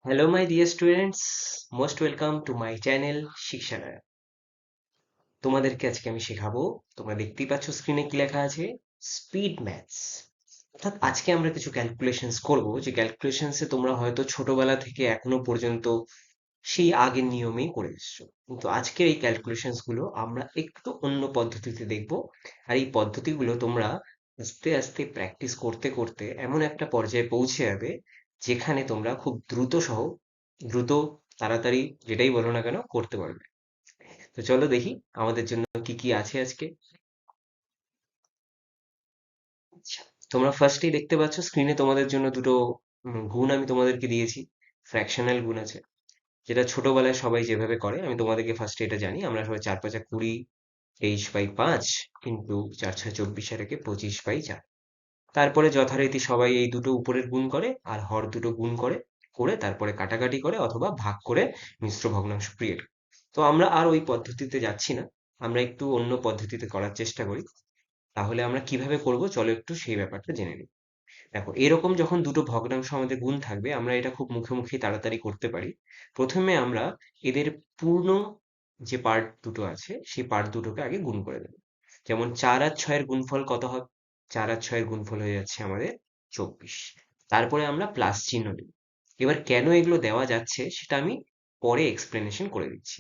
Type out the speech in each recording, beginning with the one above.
Hello, my dear students. Most welcome to my channel শিক্ষালয়। তোমাদেরকে আজকে আমি শেখাবো, তোমরা দেখতেই পাচ্ছ স্ক্রিনে কি লেখা আছে, স্পিড ম্যাথস। অর্থাৎ আজকে আমরা কিছু ক্যালকুলেশনস করব, যে ক্যালকুলেশনসে তোমরা হয়তো ছোটবেলা থেকে এখনো পর্যন্ত সেই আগের নিয়মেই করে এসছো, কিন্তু আজকের এই ক্যালকুলেশনস গুলো আমরা একটু অন্য পদ্ধতিতে দেখব। আর এই পদ্ধতিগুলো তোমরা আস্তে আস্তে প্র্যাকটিস করতে করতে এমন একটা পর্যায়ে পৌঁছে যাবে, যেখানে তোমরা খুব দ্রুত তাড়াতাড়ি যেটাই বলো না কেন করতে পারবে। তো চলো দেখি আমাদের জন্য কি কি আছে আজকে। আচ্ছা, তোমরা ফার্স্টেই দেখতে পাচ্ছ স্ক্রিনে তোমাদের জন্য দুটো গুণ আমি তোমাদেরকে দিয়েছি। ফ্র্যাকশনাল গুণ আছে, যেটা ছোটবেলায় সবাই যেভাবে করে। আমি তোমাদেরকে ফার্স্টে এটা জানি, আমরা সবাই 4 5 20, 23/5 ইন্টু 4 6 24 আর একে 25/4। তারপরে যথারীতি সবাই এই দুটো উপরের গুণ করে আর হর দুটো গুণ করে, করে তারপরে কাটাকাটি করে অথবা ভাগ করে মিশ্র ভগ্নাংশ ক্রিয়েট। তো আমরা আর ওই পদ্ধতিতে যাচ্ছি না, আমরা একটু অন্য পদ্ধতিতে করার চেষ্টা করি। তাহলে আমরা কিভাবে করব, চলো একটু সেই ব্যাপারটা জেনে নিই। দেখো, এরকম যখন দুটো ভগ্নাংশ আমাদের গুণ থাকবে, আমরা এটা খুব মুখে মুখে তাড়াতাড়ি করতে পারি। প্রথমে আমরা এদের পূর্ণ যে পার্ট দুটো আছে সেই পার্ট দুটোকে আগে গুণ করে দেবো। যেমন 4 আর 6-এর গুণফল কত হবে? 4 আর 6-এর গুণফল হয়ে যাচ্ছে আমাদের 24। তারপরে আমরা প্লাস চিহ্ন দেব। এবার কেন এগুলো দেওয়া যাচ্ছে সেটা আমি পরে এক্সপ্লেনেশন করে দিচ্ছি।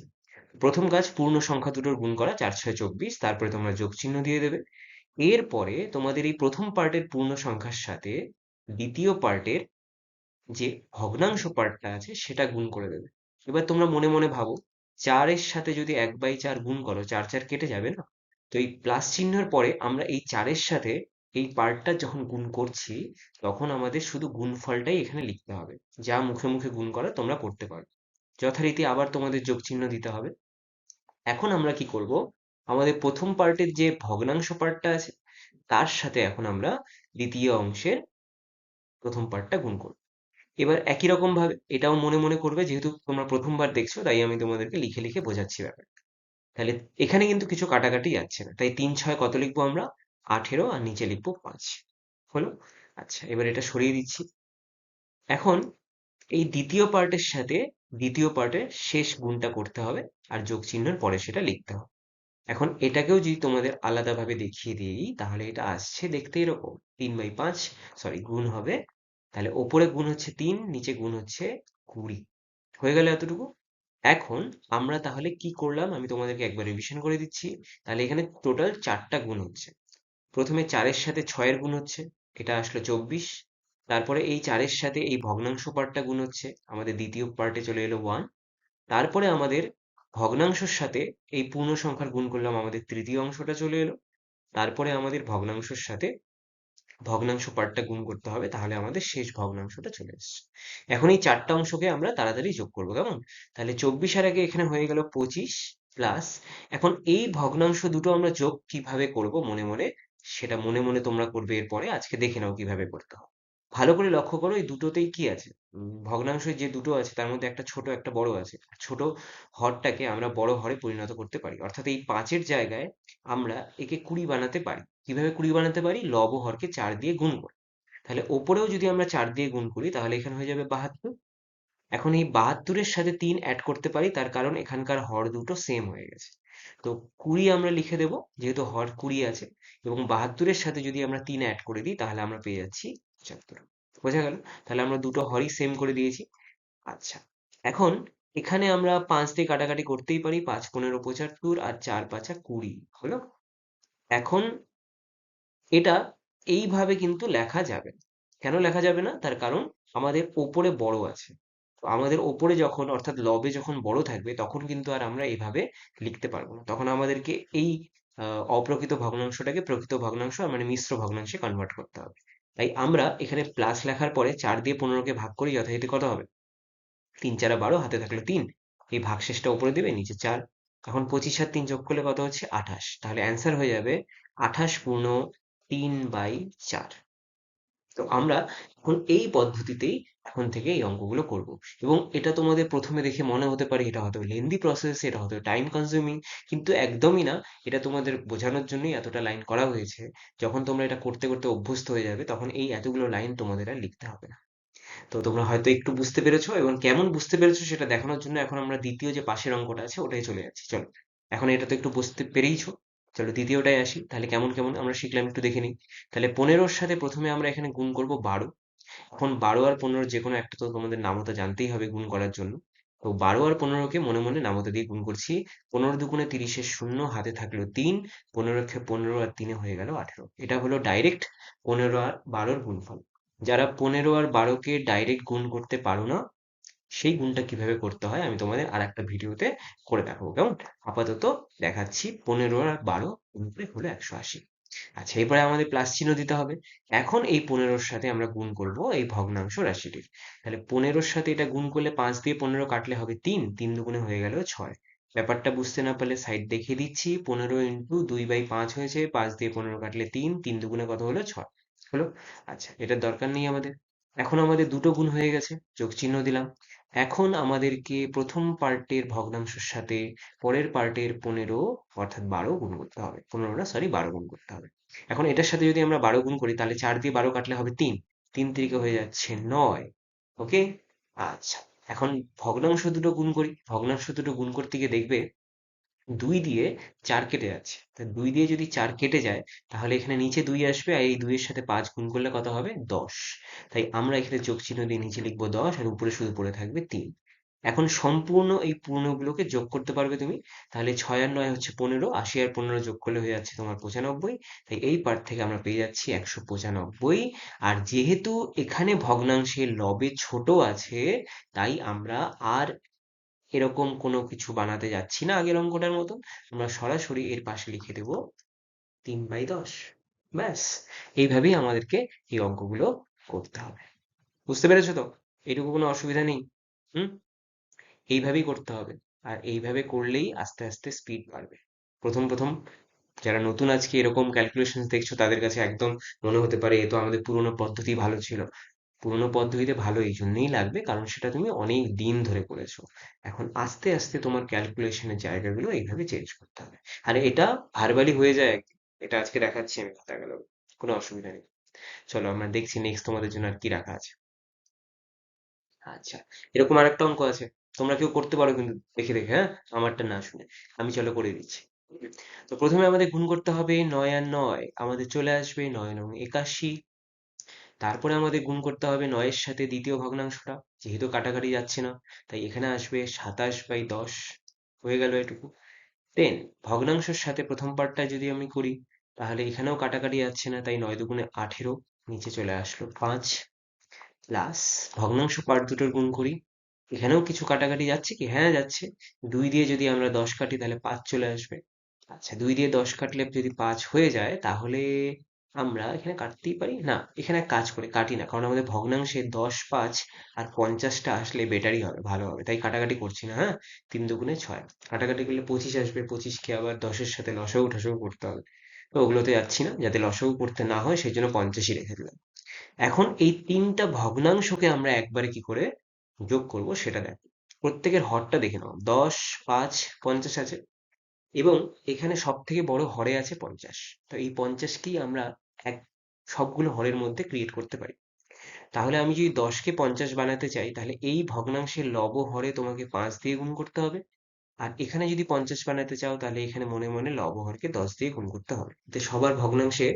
প্রথম কাজ, পূর্ণ সংখ্যা দুটোর গুণ করা, 4 6 24, তারপরে তোমরা যোগ চিহ্ন দিয়ে দেবে। এরপরে তোমাদের এই প্রথম পার্টের পূর্ণ সংখ্যার সাথে দ্বিতীয় পার্টের যে ভগ্নাংশ পার্টটা আছে সেটা গুণ করে দেবে। এবার তোমরা মনে মনে ভাবো, 4-এর সাথে যদি 1/4 গুণ করো, 4 4 কেটে যাবে না? তো এই প্লাস চিহ্নের পরে আমরা এই 4-এর সাথে এই পার্টটা যখন গুণ করছি, তখন আমাদের শুধু গুণফলটাই এখানে লিখতে হবে। যা মুখে মুখে গুণ করা তোমরা করতে পারো। যথারীতি আবার তোমাদের যোগ চিহ্ন দিতে হবে। এখন আমরা কি করব, আমাদের প্রথম পার্টের যে ভগ্নাংশ পার্টটা আছে তার সাথে এখন আমরা দ্বিতীয় অংশের প্রথম পার্টটা গুণ করব। এবার একই রকম ভাবে এটাও মনে মনে করবে, যেহেতু তোমরা প্রথমবার দেখছো তাই আমি তোমাদেরকে লিখে লিখে বোঝাচ্ছি ব্যাপার। তাহলে এখানে কিন্তু কিছু কাটাকাটি যাচ্ছে না, তাই 3 6 কত লিখবো আমরা? 18, আর নিচে লিখবো 5। হলো? আচ্ছা, এবার এটা সরিয়ে দিচ্ছি। এখন এই দ্বিতীয় পার্টের সাথে দ্বিতীয় পার্টের শেষ গুণটা করতে হবে, আর যোগ চিহ্নের পরে সেটা লিখতে হবে। এখন এটাকেও যদি তোমাদের আলাদাভাবে দেখিয়ে দিই, তাহলে এটা আসছে দেখতে এরকম, 3/5, সরি গুণ হবে। তাহলে ওপরে গুণ হচ্ছে 3, নিচে গুণ হচ্ছে 20। হয়ে গেল এতটুকু। এখন আমরা তাহলে কি করলাম আমি তোমাদেরকে একবার রিভিশন করে দিচ্ছি। তাহলে এখানে টোটাল 4টা গুণ হচ্ছে। প্রথমে 4-এর সাথে 6-এর গুণ হচ্ছে, এটা আসলো 24। তারপরে এই 4-এর সাথে এই ভগ্নাংশ পার্টটা গুণ হচ্ছে, আমাদের দ্বিতীয় পার্টে চলে এলো 1। তারপরে আমাদের ভগ্নাংশের সাথে এই পূর্ণ সংখ্যার গুণ করলাম, আমাদের তৃতীয় অংশটা চলে এলো। তারপরে আমাদের ভগ্নাংশের সাথে ভগ্নাংশ পার্টটা গুণ করতে হবে, তাহলে আমাদের শেষ ভগ্নাংশটা চলে এসছে। এখন এই 4টা অংশকে আমরা তাড়াতাড়ি যোগ করবো, কেমন? তাহলে 24 আর আগে এখানে হয়ে গেল 25 প্লাস। এখন এই ভগ্নাংশ দুটো আমরা যোগ কিভাবে করব মনে মনে, সেটা মনে মনে তোমরা করবে এরপরে, আজকে দেখে নাও কিভাবে করতে হয়। ভালো করে লক্ষ্য করো, এই দুটোতেই কি আছে, ভগ্নাংশ যে দুটো আছে তার মধ্যে একটা ছোট একটা বড় আছে। ছোট হরটাকে আমরা বড় হরে পরিণত করতে পারি, অর্থাৎ এই 5-এর জায়গায় আমরা একে 20 বানাতে পারি। কিভাবে 20 বানাতে পারি? লব ও হরকে 4 দিয়ে গুণ করে। তাহলে ওপরেও যদি আমরা 4 দিয়ে গুণ করি, তাহলে এখানে হয়ে যাবে 72। এখন এই 72-এর সাথে 3 অ্যাড করতে পারি, তার কারণ এখানকার হর দুটো সেম হয়ে গেছে। তো 20 আমরা লিখে দেব, যেহেতু হর 20 আছে। এবং 72-এর সাথে যদি আমরা 3 অ্যাড করে দিই, তাহলে আমরা পেয়ে যাচ্ছি 75। বোঝা গেল? তাহলে আমরা দুটো হরই সেম করে দিয়েছি। আচ্ছা, এখন এখানে আমরা 5 দিয়ে কাটাকাটি করতেই পারি, 5 15 75 আর 4 5 20 হলো। এখন এটা এইভাবে কিন্তু লেখা যাবে না। কেন লেখা যাবে না? তার কারণ আমাদের ওপরে বড় আছে। তো আমাদের ওপরে যখন, অর্থাৎ লবে যখন বড় থাকবে, তখন কিন্তু আর আমরা এভাবে লিখতে পারবো না। তখন আমাদেরকে এই অপ্রকৃত ভগ্নাংশটাকে প্রকৃত ভগ্নাংশ, মানে মিশ্র ভগ্নাংশে কনভার্ট করতে হবে। তাই আমরা এখানে প্লাস লেখার পরে 4 দিয়ে 15-কে ভাগ করি, যথারীতি কত হবে? 3 4 12, হাতে থাকলো 3। এই ভাগশেষটা উপরে দেবে, নিচে 4। এখন 25 আর 3 যোগ করলে কত হচ্ছে? 28। তাহলে অ্যান্সার হয়ে যাবে 28 পূর্ণ 3/4। তো আমরা এখন এই পদ্ধতিতেই এখন থেকে এই অঙ্কগুলো করব। এবং এটা তোমাদের প্রথমে দেখে মনে হতে পারে এটা হয়তো লেন্দি প্রসেস, এটা হয়তো টাইম কনজিউমিং, কিন্তু একদমই না। এটা তোমাদের বোঝানোর জন্যই এতটা লাইন করা হয়েছে। যখন তোমরা এটা করতে করতে অভ্যস্ত হয়ে যাবে, তখন এই এতগুলো লাইন তোমাদের আর লিখতে হবে না। তো তোমরা হয়তো একটু বুঝতে পেরেছো, এবং কেমন বুঝতে পেরেছো সেটা দেখানোর জন্য এখন আমরা দ্বিতীয় যে পাশের অঙ্কটা আছে ওটাই চলে যাচ্ছি। চলো, এখন এটা তো একটু বুঝতে পেরেইছো। চলো দ্বিতীয়টায় আসি, তাহলে কেমন কেমন আমরা শিখলাম একটু দেখে নিই। তাহলে 15-র সাথে প্রথমে আমরা এখানে গুণ করব 12। এখন 12 আর 15 যে কোনো একটা তো তোমাদের নামতা জানতেই হবে গুণ করার জন্য। তো 12 আর 15কে মনে মনে নামতা দিয়ে গুণ করছি। 15 দুগুণে 30-এর শূন্য, হাতে থাকলো 3। 15 আর 3 হয়ে গেল 18। এটা হলো ডাইরেক্ট 15 আর 12-র গুণফল। যারা 15 আর 12কে ডাইরেক্ট গুণ করতে পারো না, সেই গুণটা কিভাবে করতে হয় আমি তোমাদের আর একটা ভিডিওতে করে দেখাবো, কেমন? আপাতত দেখাচ্ছি 15 আর 12 গুণ করে হলো 180। আচ্ছা, এরপরে আমাদের প্লাস চিহ্ন দিতে হবে। এখন এই 15-র সাথে আমরা গুণ করব এই ভগ্নাংশ রাশিটির। তাহলে 15-র সাথে এটা গুণ করলে 5 দিয়ে 15 কাটলে হবে 3, 3 দুগুণে হয়ে গেল 6। ব্যাপারটা বুঝতে না পারলে সাইড দেখিয়ে দিচ্ছি, 15 ইন্টু 2/5 হয়েছে, 5 দিয়ে 15 কাটলে 3, 3 দুগুণে কত হলো 6 হলো। আচ্ছা, এটার দরকার নেই আমাদের। এখন আমাদের দুটো গুণ হয়ে গেছে, যোগ চিহ্ন দিলাম। এখন আমাদেরকে প্রথম পার্টের ভগ্নাংশের সাথে পরের পার্টের 15 অর্থাৎ 12 গুণ করতে হবে, 15 না সরি 12 গুণ করতে হবে। এখন এটার সাথে যদি আমরা 12 গুণ করি তাহলে 4 দিয়ে 12 কাটলে হবে 3, 3 তিরিকে হয়ে যাচ্ছে 9। ওকে। আচ্ছা, এখন ভগ্নাংশ দুটো গুণ করি। ভগ্নাংশ দুটো গুণ করতে গিয়ে দেখবে 2 দিয়ে 4 কেটে যাচ্ছে। তা 2 দিয়ে যদি 4 কেটে যায় তাহলে এখানে নিচে 2 আসবে, আর এই 2 এর সাথে 5 গুণ করলে কত হবে? 10। তাই আমরা এখানে যোগ চিহ্ন দিয়ে নিচে লিখবো 10, আর উপরে শুধু পড়ে থাকবে 3। এখন সম্পূর্ণ এই পূর্ণগুলোকে যোগ করতে পারবে তুমি। তাহলে 6 আর 9 হচ্ছে 15, 80 আর 15 যোগ করলে হয়ে যাচ্ছে তোমার 95। তাই এই পার্ট থেকে আমরা পেয়ে যাচ্ছি 195। আর যেহেতু এখানে ভগ্নাংশের লবে ছোট আছে, তাই আমরা আর এরকম কোনো কিছু বানাতে যাচ্ছি না আগের অঙ্কটার মতো। আমরা সরাসরি এর পাশে লিখে দেব 3/10। ব্যাস, এইভাবেই আমাদেরকে এই অঙ্কগুলো করতে হবে। বুঝতে পেরেছো তো? এইটুকু কোনো অসুবিধা নেই। হুম। এইভাবেই করতে হবে। আর এইভাবে করলেই আস্তে আস্তে স্পিড বাড়বে। প্রথম প্রথম যারা নতুন আজকে এরকম ক্যালকুলেশন দেখছো তাদের কাছে একদম মনে হতে পারে এ তো আমাদের পুরোনো পদ্ধতি ভালো ছিল। পুরোনো পদ্ধতিতে ভালো এই জন্যই লাগবে কারণ সেটা তুমি অনেক দিন ধরে করেছো। এখন আস্তে আস্তে তোমার ক্যালকুলেশনের জায়গাগুলো এইভাবে চেঞ্জ করতে হবে। আর এটা ভার্বালি হয়ে যায় একদিন। এটা আজকে দেখাচ্ছি আমি খাতা গেল, কোনো অসুবিধা নেই। চলো আমরা দেখছি নেক্সট তোমাদের জন্য আর কি রাখা আছে। আচ্ছা, এরকম আরেকটা অঙ্ক আছে। তোমরা কেউ করতে পারো কিন্তু দেখে দেখে, হ্যাঁ, আমারটা না শুনে। আমি চলো করে দিচ্ছি। তো প্রথমে আমাদের গুণ করতে হবে 9 আর 9, আমাদের চলে আসবে 9 9 81। তারপরে আমাদের গুণ করতে হবে 9-এর সাথে দ্বিতীয় ভগ্নাংশটা, যেহেতু কাটাকাটি যাচ্ছে না তাই এখানে আসবে 27/10। হয়ে গেল এটুকু। দেন ভগ্নাংশের সাথে প্রথম পার্টটা যদি আমি করি তাহলে এখানেও কাটাকাটি যাচ্ছে না, তাই 9 দুগুণে 18, নিচে চলে আসলো 5। প্লাস ভগ্নাংশ পার্ট দুটোর গুণ করি। এখানেও কিছু কাটাকাটি যাচ্ছে কি? হ্যাঁ যাচ্ছে। 2 দিয়ে যদি আমরা 10 কাটি তাহলে 5 চলে আসবে। আচ্ছা, 2 দিয়ে 10 কাটলে যদি 5 হয়ে যায় তাহলে আমরা এখানে কাটতেই পারি না, এখানে এক কাজ করে কাটি না, কারণ আমাদের ভগ্নাংশে 10, 5 আর 50টা আসলে বেটারই হবে, ভালো হবে, তাই কাটাকাটি করছি না। হ্যাঁ, 3 দুগুণে 6, কাটাকাটি করলে 25 আসবে, 25কে আবার 10-এর সাথে লসাগু টসাগু করতে হবে। তো ওগুলোতে যাচ্ছি না, যাতে লসাগু করতে না হয় সেই জন্য 50ই রেখে দিলাম। এখন এই তিনটা ভগ্নাংশকে আমরা একবারে কি করে যোগ করব সেটা দেখো। প্রত্যেকের হরটা দেখে নাও, 10, 5, 50 আছে, এবং এখানে সব থেকে বড় হরে আছে 50। তো এই 50কেই আমরা এক সবগুলো হরের মধ্যে ক্রিয়েট করতে পারি। তাহলে আমি যদি 10কে 50 বানাতে চাই তাহলে এই ভগ্নাংশের লব হরে তোমাকে 5 দিয়ে গুণ করতে হবে। আর এখানে যদি 50 বানাতে চাও তাহলে এখানে মনে মনে লব হরকে 10 দিয়ে গুণ করতে হবে। এতে সবার ভগ্নাংশে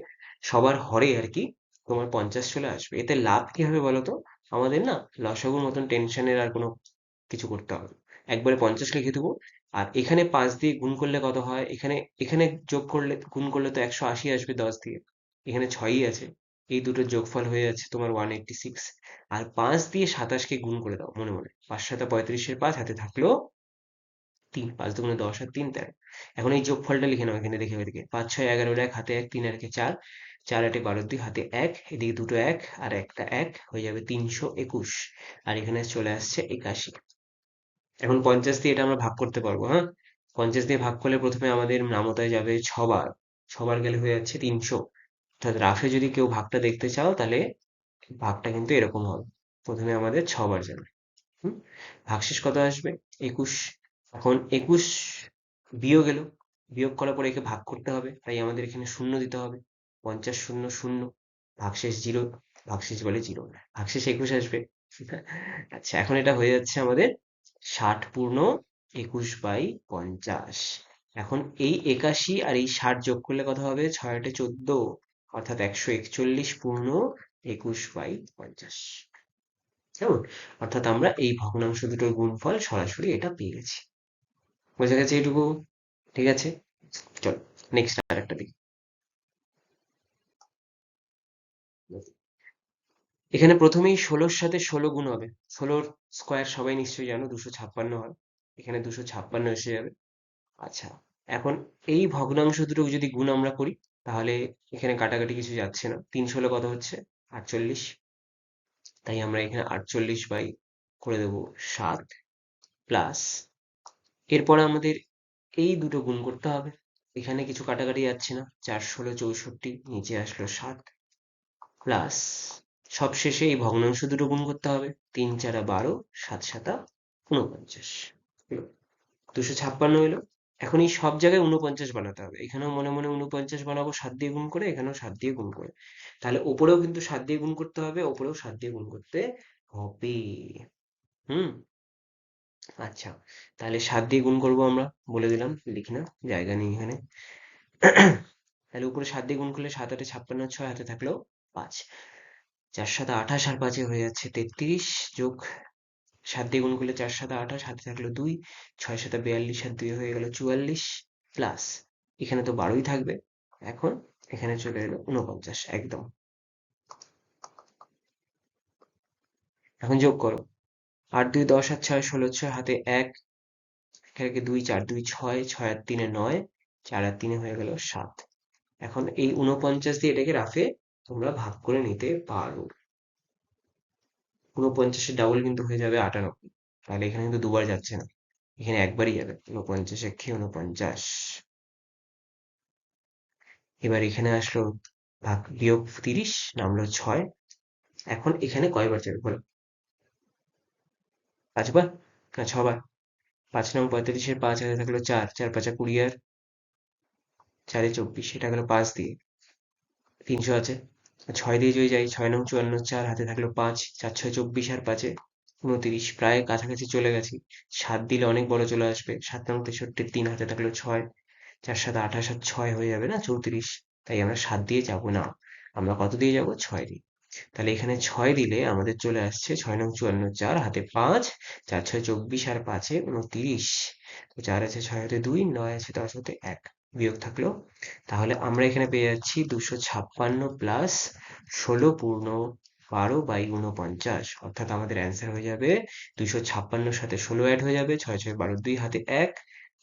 সবার হরে আর কি তোমার 50 চলে আসবে। এতে লাভ কি হবে বলো তো? আমাদের না লসাগুর মতন টেনশনের আর কোনো কিছু করতে হবে না। একবারে 50 লিখে দেবো। আর এখানে 5 দিয়ে গুণ করলে কত হয়? এখানে এখানে যোগ করলে গুণ করলে তো 180 আসবে 10 দিয়ে। এখানে 6ই আছে। এই দুটোর যোগফল হয়ে যাচ্ছে তোমার 186। আর 5 দিয়ে 27কে গুণ করে দাও মনে মনে। 5 7 35-এর 5 হাতে থাকলো 3, 5 দুগুণে 10 আর 3 13। এখন এই যোগফলটা লিখে নাও এখানে দেখে ওইদিকে, 5 6 11-এর 1 হাতে 1, 3 আর একে 4, 4 8 12 2 হাতে 1, এদিকে দুটো 1 আর একটা 1 হয়ে যাবে 321। আর এখানে চলে আসছে 81। এখন 50 দিয়ে এটা আমরা ভাগ করতে পারবো, হ্যাঁ। 50 দিয়ে ভাগ করলে প্রথমে আমাদের নামতায় যাবে 6 বার, 6 বার গেলে হয়ে যাচ্ছে 300। অর্থাৎ রাফে যদি কেউ ভাগটা দেখতে চাও তাহলে ভাগটা কিন্তু এরকম হবে, প্রথমে আমাদের 6 বার যাবে। হুম। ভাগশেষ কত আসবে? 21। এখন 21 বিয়োগ এলো, বিয়োগ করার পরে একে ভাগ করতে হবে, তাই আমাদের এখানে শূন্য দিতে হবে। 50 শূন্য শূন্য, ভাগশেষ 0, ভাগশেষ বলে 0, ভাগশেষ 21 আসবে। আচ্ছা, এখন এটা হয়ে যাচ্ছে আমাদের 60 পূর্ণ 21/50। এখন এই 81 আর এই 60 যোগ করলে কত হবে? 6 8 14, অর্থাৎ 141 পূর্ণ 21/50। কেমন? অর্থাৎ আমরা এই ভগ্নাংশ দুটোর গুণফল সরাসরি এটা পেয়ে গেছি। বোঝা গেছে এইটুকু? ঠিক আছে, চলো নেক্সট আর একটা দিই। এখানে প্রথমেই 16-র সাথে 16 গুণ হবে। 16-র স্কোয়ার সবাই নিশ্চয়ই জানো, 256 হয়। এখানে 256 এসে যাবে। আচ্ছা, এখন এই ভগ্নাংশ দুটো যদি গুণ আমরা করি, তাহলে এখানে কাটাকাটি কিছু যাচ্ছে না। 3 16 কত হচ্ছে? 48। তাই আমরা এখানে 48 বাই করে দেবো 7, প্লাস এরপরে আমাদের এই দুটো গুণ করতে হবে। এখানে কিছু কাটাকাটি যাচ্ছে না, 4 16 64, নিচে আসলো 7, প্লাস সবশেষে এই ভগ্নাংশ দুটো গুণ করতে হবে। 3 4 12, 7 7 49 হলো। 256 এলো। এখন এই সব জায়গায় 49 বানাতে হবে। এখানেও মনে মনে 49 বানাবো 7 দিয়ে গুণ করে, এখানেও 7 দিয়ে গুণ করে। তাহলে ওপরেও কিন্তু 7 দিয়ে গুণ করতে হবে, ওপরেও 7 দিয়ে গুণ করতে হবে। হুম। আচ্ছা, তাহলে 7 দিয়ে গুণ করবো আমরা, বলে দিলাম, লিখি না, জায়গা নেই এখানে। তাহলে উপরে 7 দিয়ে গুণ করলে 7 8 56, 6 হাতে থাকলো 5, 4 7 28 আর 5 হয়ে যাচ্ছে 33, যোগ 7 দিয়ে গুণ করলে 4 7 28, হাতে থাকলো 2, 6 7 42 আর 2 হয়ে গেল 44, প্লাস এখানে তো 12ই থাকবে। এখন এখানে চলে এলো 49 একদম। এখন যোগ করো, 8 2 10 আর 6 16, 6 হাতে 1, এখানে 2 4 2 6, 6 আর 3 9, 4 আর 3 হয়ে গেল 7। এখন এই 49 দিয়ে এটাকে রাফে তোমরা ভাগ করে নিতে পারো। 49-এর ডাবল কিন্তু হয়ে যাবে 98, তাহলে এখানে কিন্তু দুবার যাচ্ছে না, এখানে একবারই যাবে। 49 একে 49। এবার এখানে আসলো ভাগ বিয়োগ 30, নামলো 6। এখন এখানে কয়বার যাবে বলো? 5 বার না 6 বার? 5 নং 45-এর 5 হাতে থাকলো 4, 4 5 20 আর 4 24, এটা গেল 5 দিয়ে। 300 আছে, 6 দিয়ে যদি যাই, 6 নং 54, 4 হাতে থাকলো 5, 4 6 24 আর 5 29, প্রায় কাছাকাছি চলে গেছি। 7 দিলে অনেক বড় চলে আসবে। 7 নং 63, 3 হাতে থাকলো 6, 4 7 28 আর 6 হয়ে যাবে না 34। তাই আমরা 7 দিয়ে যাব না, আমরা কত দিয়ে যাব? 6 দিয়ে। তাহলে এখানে 6 দিলে আমাদের চলে আসছে 6 নং 54, 4 হাতে 5, 4 6 24 আর 5 29। তো 4 আছে 6 হাতে 2, 9 আছে 10 হাতে 1, বিয়োগ থাকলো। তাহলে আমরা এখানে পেয়ে যাচ্ছি 256 প্লাস 16 পূর্ণ 12/49, অর্থাৎ আমাদের অ্যান্সার হয়ে যাবে 256-র সাথে 16 অ্যাড হয়ে যাবে, 6 6 12, 2 হাতে 1,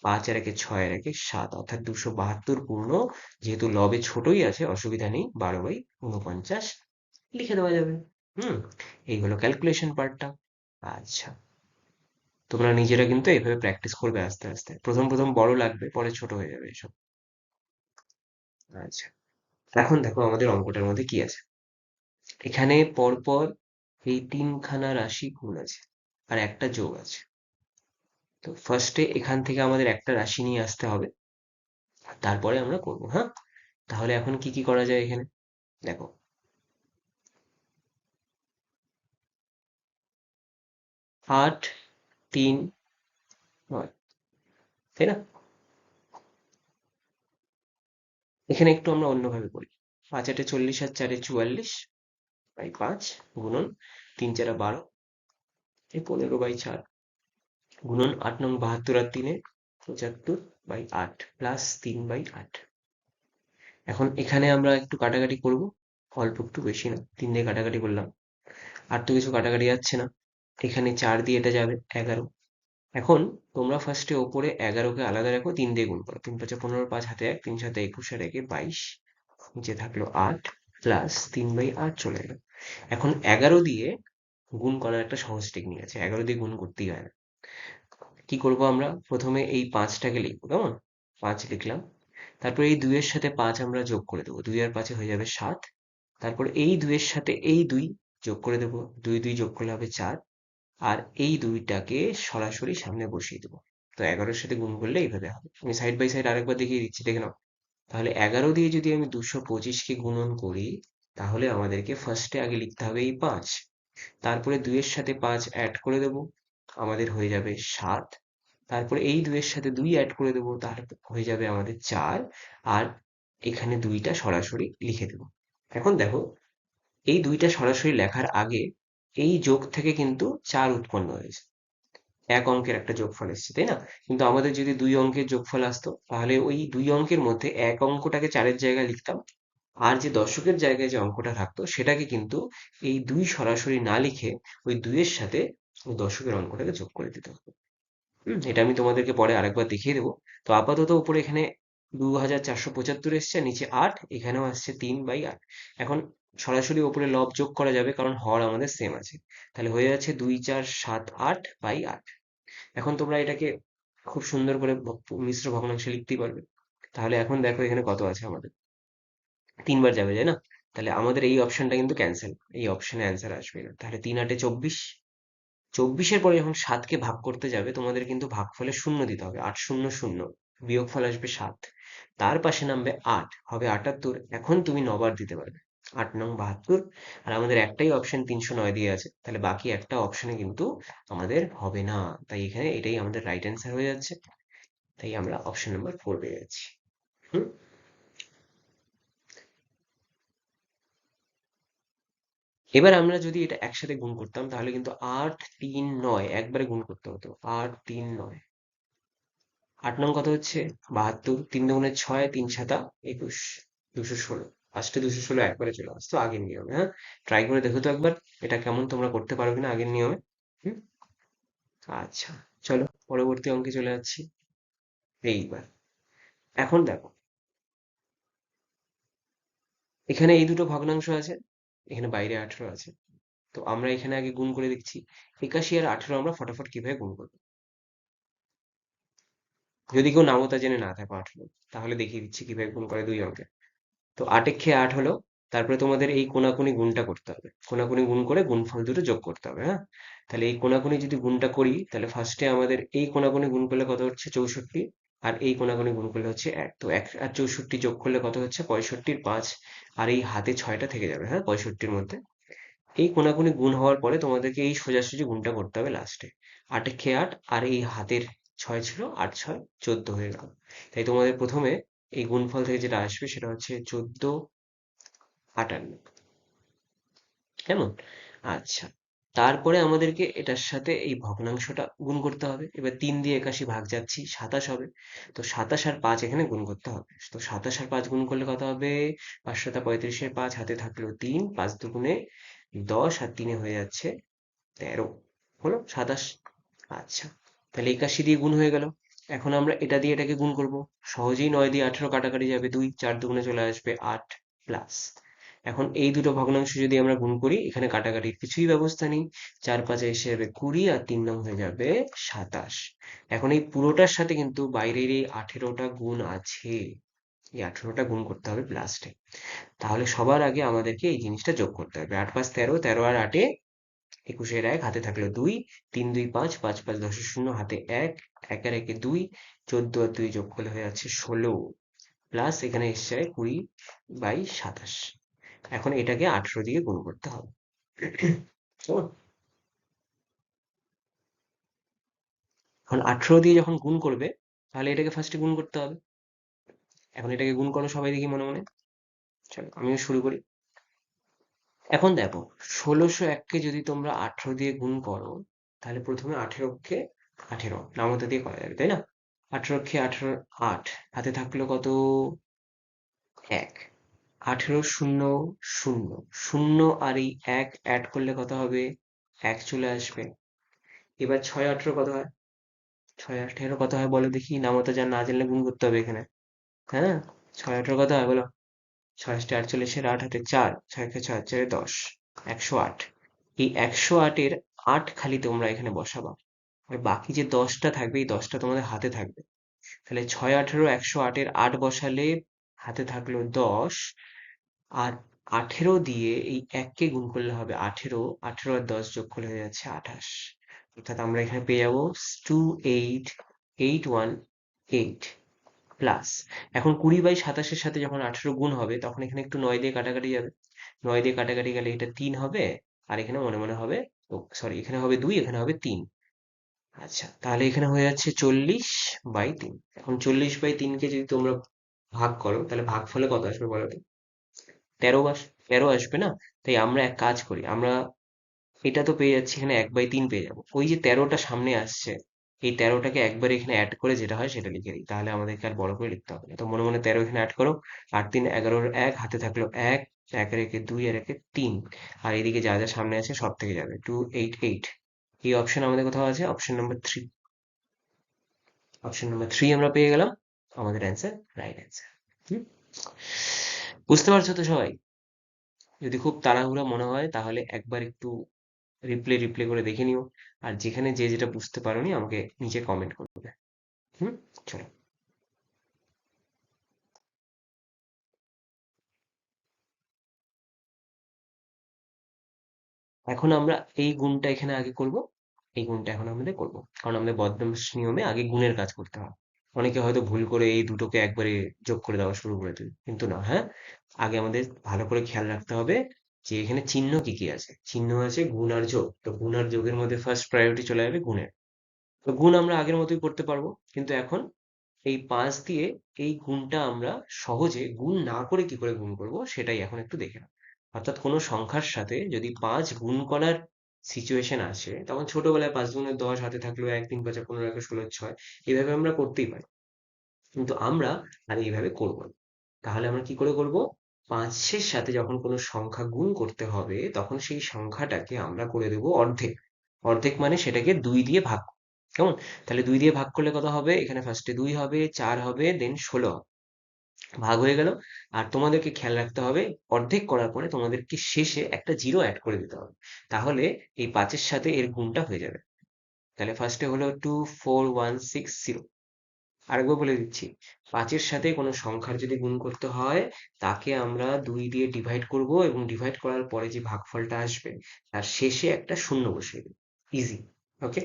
5 আর 1 6 আর 1 7, অর্থাৎ 272 পূর্ণ, যেহেতু লবে ছোটই আছে অসুবিধা নেই, 12/49 লিখে দেওয়া যাবে। হুম, এই হলো ক্যালকুলেশন পার্টটা। আচ্ছা, তোমরা নিজেরা কিন্তু এইভাবে প্র্যাকটিস করবে আস্তে আস্তে। প্রথম প্রথম বড় লাগবে, পরে ছোট হয়ে যাবে এসব। আচ্ছা, এখন দেখো আমাদের অঙ্কটার মধ্যে কি আছে। এখানে পরপর এই তিনখানা রাশি গুণ আছে আর একটা যোগ আছে। তো ফার্স্টে এখান থেকে আমাদের একটা রাশি নিয়ে আসতে হবে, তারপরে আমরা করবো। হ্যাঁ, তাহলে এখন কি কি করা যায় এখানে দেখো। 8 3 9, তাই না? এখানে একটু আমরা অন্যভাবে করি। 5 8 40 আর 4 44 বাই 5, গুণন 3 4 12, এই 15/4, গুণন 8 নং 72 আর 3 75/8, প্লাস 3/8। এখন এখানে আমরা একটু কাটাকাটি করব, অল্প একটু, বেশি না, 3 দিয়ে কাটাকাটি করলাম। আর তো কিছু কাটাকাটি যাচ্ছে না, এখানে 4 দিয়ে এটা যাবে 11। এখন তোমরা ফার্স্টে ওপরে 11কে আলাদা রাখো, 3 দিয়ে গুণ করো, 3 5 15, 5 হাতে 1, 3 7 21 আর 1 22, নিচে থাকলো 8, প্লাস 3/8 চলে এলো। এখন 11 দিয়ে গুণ করার একটা সহজ টেকনিক আছে, 11 দিয়ে গুণ করতেই হয় না। কি করব আমরা? প্রথমে এই 5টাকে লিখবো, কেমন? 5 লিখলাম, তারপর এই 2 এর সাথে 5 আমরা যোগ করে দেবো, 2 আর 5 হয়ে যাবে 7। তারপর এই 2 এর সাথে এই 2 যোগ করে দেবো, 2 2 যোগ করলে হবে 4। আর এই 2টাকে সরাসরি সামনে বসিয়ে দেবো। তো 11-এর সাথে গুণ করলে এইভাবে হবে। আমি সাইড বাই সাইড আরেকবার দেখিয়ে দিচ্ছি, দেখে নাও। তাহলে 11 দিয়ে যদি আমি 225-কে গুণন করি, তাহলে আমাদেরকে ফার্স্টে আগে লিখতে হবে এই 5, তারপরে 2 এর সাথে 5 অ্যাড করে দেব, আমাদের হয়ে যাবে 7। তারপরে এই 2 এর সাথে 2 অ্যাড করে দেব, তাহলে হয়ে যাবে আমাদের 4। আর এখানে 2টা সরাসরি লিখে দেব। এখন দেখো, এই 2টা সরাসরি লেখার আগে এই যোগ থেকে কিন্তু 4 উৎপন্ন হয়েছে, এক অঙ্কের একটা যোগফল এসেছে, তাই না? কিন্তু আমাদের যদি 2 অঙ্কের যোগফল আসতো, তাহলে ওই 2 অঙ্কের মধ্যে এক অঙ্কটাকে 4-এর জায়গায় লিখতাম, আর যে দশকের জায়গায় যে অঙ্কটা থাকতো সেটাকে কিন্তু এই 2 সরাসরি না লিখে ওই 2 এর সাথে ওই দশকের অঙ্কটাকে যোগ করে দিতে হবে। এটা আমি তোমাদেরকে পরে আরেকবার দেখিয়ে দেবো। তো আপাতত উপরে এখানে 2475 এসছে, নিচে 8, এখানেও আসছে 3/8। এখন সরাসরি উপরে লব যোগ করা যাবে, কারণ হর আমাদের সেম আছে। তাহলে হয়ে যাচ্ছে 2478/8। এখন তোমরা এটাকে খুব সুন্দর করে মিশ্র ভগ্নাংশে লিখতেই পারবে। তাহলে এখন দেখো এখানে কত আছে আমাদের, 3 বার যাবে, তাই না? তাহলে আমাদের এই অপশনটা কিন্তু ক্যান্সেল, এই অপশনে অ্যান্সার আসবে না। তাহলে 3 × 8 = 24। 24-এর পরে যখন 7কে ভাগ করতে যাবে, তোমাদের কিন্তু ভাগফলে শূন্য দিতে হবে, 8 শূন্য শূন্য, বিয়োগফল আসবে 7, তার পাশে নামবে 8, হবে 78। এখন তুমি 9 বার দিতে পারবে, 8 × 9 = 72। আর আমাদের একটাই অপশন 309 দিয়ে আছে, তাহলে বাকি একটা অপশনে কিন্তু আমাদের হবে না। তাই এখানে এটাই আমাদের রাইট অ্যান্সার হয়ে যাচ্ছে। তাই আমরা অপশন নাম্বার 4 পেয়ে যাচ্ছি। হুম। এবার আমরা যদি এটা একসাথে গুণ করতাম, তাহলে কিন্তু 8 3 9 একবারে গুণ করতে হতো, 8 3 9। 8 নং কত হচ্ছে? 72। 3 × 2 = 6, 3 × 7 = 21, 216। ফার্স্টে 216 একবারে চলে আসতো আগের নিয়মে। হ্যাঁ, ট্রাই করে দেখো তো একবার, এটা কেমন, তোমরা করতে পারো কিনা আগের নিয়মে। হুম। আচ্ছা, চলো পরবর্তী অঙ্কে চলে যাচ্ছি। এইবার এখন দেখো, এখানে এই দুটো ভগ্নাংশ আছে, এখানে বাইরে 18 আছে। তো আমরা এখানে আগে গুণ করে দেখছি, 81 আর 18 আমরা ফটাফট কিভাবে গুণ করবো। যদি কেউ নামতা জেনে না থাকো 18, তাহলে দেখিয়ে দিচ্ছি কিভাবে গুণ করে দুই অঙ্কে। তো 8 এর খেয়ে 8 হলো, তারপরে তোমাদের এই কোনাকুনি গুণটা করতে হবে, কোনাকুনি গুণ করে গুণফল দুটো যোগ করতে হবে। হ্যাঁ, তাহলে এই কোনাকুনি যদি গুণটা করি, তাহলে ফার্স্টে আমাদের এই কোনাকুনি গুণ করলে কত হচ্ছে? 64। আর এই কোনাকুনি গুণ করলে হচ্ছে 1। তো 1 আর 64 যোগ করলে কত হচ্ছে? 65-5। আর এই হাতে 6টা থেকে যাবে, হ্যাঁ, 65-র মধ্যে। এই কোনাকুনি গুণ হওয়ার পরে তোমাদেরকে এই সোজাসুজি গুণটা করতে হবে লাস্টে। 8 এর খেয়ে 8, আর এই হাতের 6 ছিল, 8 × 6 = 14 হয়ে গেল। তাই তোমাদের প্রথমে এই গুণফল থেকে যেটা আসবে সেটা হচ্ছে 1458। কেমন? আচ্ছা, তারপরে আমাদেরকে এটার সাথে এই ভগ্নাংশটা গুণ করতে হবে। এবার 3 দিয়ে 81 ভাগ যাচ্ছি, 27 হবে। তো 27 আর 5 এখানে গুণ করতে হবে। তো 27 আর 5 গুণ করলে কত হবে? 5 × 7 = 35, 5 হাতে থাকলো 3, 5 দুগুণে 10, আর 3 হয়ে যাচ্ছে 13, হলো 27। আচ্ছা, তাহলে 81 দিয়ে গুণ হয়ে গেল। এখন আমরা এটা দিয়ে এটাকে গুণ করব। সহজেই 9 দিয়ে 18 কাটাকাটি যাবে, 2, 4 দুগুণে চলে আসবে 8, প্লাস এখন এই দুটো ভগ্নাংশ যদি আমরা গুণ করি, এখানে কাটাকাটির কিছুই ব্যবস্থা নেই। 4 5 এসে যাবে 20, আর 3 নং হয়ে যাবে 27। এখন এই পুরোটার সাথে কিন্তু বাইরের এই 18টা গুণ আছে, এই 18টা গুণ করতে হবে লাস্টে। তাহলে সবার আগে আমাদেরকে এই জিনিসটা যোগ করতে হবে। 8 5 13, 13 আর 8 21 এর 1, হাতে থাকলো 2, 3 2 5, 5 5 10 শূন্য, হাতে 1, 1 আর 1 2, 14 আর 2 যোগ করলে হয়ে যাচ্ছে 16, প্লাস এখানে এসছে 20/27। এখন এটাকে 18 দিয়ে গুণ করতে হবে। কেমন? এখন 18 দিয়ে যখন গুণ করবে, তাহলে এটাকে ফার্স্টে গুণ করতে হবে। এখন এটাকে গুণ করো সবাই দেখি মনে মনে। চলো আমিও শুরু করি। এখন দেখো, 1601-কে যদি তোমরা 18 দিয়ে গুণ করো, তাহলে প্রথমে 18-কে 18 নামতা দিয়ে করা যাবে, তাই না? 18-কে 18, 8, হাতে থাকলো কত? 1। 18 শূন্য শূন্য শূন্য, আর এই 1 অ্যাড করলে কত হবে? 1 চলে আসবে। এবার 6 18 কত হয়? 6 18 কত হয় বলো দেখি, নামতা যা না জানলে গুণ করতে হবে এখানে। হ্যাঁ, 6 18 কত হয় বলো? 6 × 8 = 48, 8 হাতে 4, 6 × 6 = 4 10, 108। এই 108-এর 8 খালি তোমরা এখানে বসাবা, আর বাকি যে 10টা থাকবে, এই 10টা তোমাদের হাতে থাকবে। তাহলে 6 18 108-এর 8 বসালে হাতে থাকলো 10, আর 18 দিয়ে এই 1-কে গুণ করলে হবে 18, 18 আর 10 যোগ করলে হয়ে যাচ্ছে 28। অর্থাৎ আমরা এখানে পেয়ে যাবো 28818, প্লাস এখন 20/27-এর সাথে যখন 18 গুণ হবে, তখন এখানে একটু 9 দিয়ে কাটাকাটি যাবে। 9 দিয়ে কাটাকাটি গেলে এটা 3 হবে, আর এখানে মনে মনে হবে, ও সরি, এখানে হবে 2, এখানে হবে 3। আচ্ছা, তাহলে এখানে হয়ে যাচ্ছে 40/3। এখন 40/3 কে যদি তোমরা ভাগ করো, তাহলে ভাগফলে কত আসবে বলো তো? 13 আসবে না? তাই আমরা এক কাজ করি, আমরা এটা তো পেয়ে যাচ্ছি, এখানে 1/3 পেয়ে যাবো। ওই যে 13টা সামনে আসছে, এই 13টাকে একবার এখানে অ্যাড করে যেটা হয় সেটা লিখে দিই, তাহলে আমাদেরকে আর বড় করে লিখতে হবে না। তো মনে মনে 13 এখানে অ্যাড করো। 8 3 11 1, হাতে থাকলো 1, 1 রেখে 2, আর একে 3, আর এদিকে যা যা সামনে আছে সব থেকে যাবে 288। এই অপশন আমাদের কোথাও আছে? Option number 3। অপশন নাম্বার 3 আমরা পেয়ে গেলাম আমাদের অ্যান্সার, রাইট অ্যান্সার। বুঝতে পারছো তো সবাই? যদি খুব তাড়াহুড়া মনে হয় তাহলে একবার একটু রিপ্লে রিপ্লে করে দেখে নিও। আর যেখানে যে যেটা বুঝতে পারোনি আমাকে নিচে কমেন্ট করবে। হুম। চলো, এখন আমরা এই গুণটা এখানে আগে করব। এই গুণটা এখন আমাদের করব, কারণ আমাদের বদমাস নিয়মে আগে গুণের কাজ করতে হয়। অনেকে হয়তো ভুল করে এই দুটোকে একবারে যোগ করে দেওয়া শুরু করে দেবে, কিন্তু না, হ্যাঁ। আগে আমাদের ভালো করে খেয়াল রাখতে হবে যে এখানে চিহ্ন কি কি আছে। চিহ্ন আছে গুণ আর যোগ, তো গুণ আর যোগের মধ্যে ফার্স্ট প্রায়োরিটি চলে যাবে গুণের। তো গুণ আমরা আগের মতোই করতে পারবো, কিন্তু এখন এই 5 দিয়ে এই গুণটা আমরা সহজে গুণ না করে কি করে গুণ করব সেটাই এখন একটু দেখে নাও। অর্থাৎ কোনো সংখ্যার সাথে যদি 5 গুণ করার সিচুয়েশন আসে, তখন ছোটবেলায় 5 গুণের 10, হাতে থাকলো 1, 3 5 15, 1 16 6, এইভাবে আমরা করতেই পারি। কিন্তু আমরা আর এইভাবে করব না। তাহলে আমরা কি করে করব? 5-এর সাথে যখন কোনো সংখ্যা গুণ করতে হবে, তখন সেই সংখ্যাটাকে আমরা করে দেব অর্ধেক। অর্ধেক মানে সেটাকে 2 দিয়ে ভাগ। কেমন? তাহলে 2 দিয়ে ভাগ করলে কত হবে? এখানে ফার্স্টে 2 হবে, 4 হবে, দেন 16 হবে। ভাগ হয়ে গেল। আর তোমাদেরকে খেয়াল রাখতে হবে, অর্ধেক করার পরে তোমাদেরকে শেষে একটা জিরো অ্যাড করে দিতে হবে। তাহলে এই 5-এর সাথে এর গুণটা হয়ে যাবে। তাহলে ফার্স্টে হলো 24160। আরেকবার বলে দিচ্ছি, 5-এর সাথে কোনো সংখ্যার যদি গুণ করতে হয়, তাকে আমরা 2 দিয়ে ডিভাইড করব, এবং ডিভাইড করার পরে যে ভাগফলটা আসবে তার শেষে একটা শূন্য বসিয়ে দেব। ইজি। ওকে।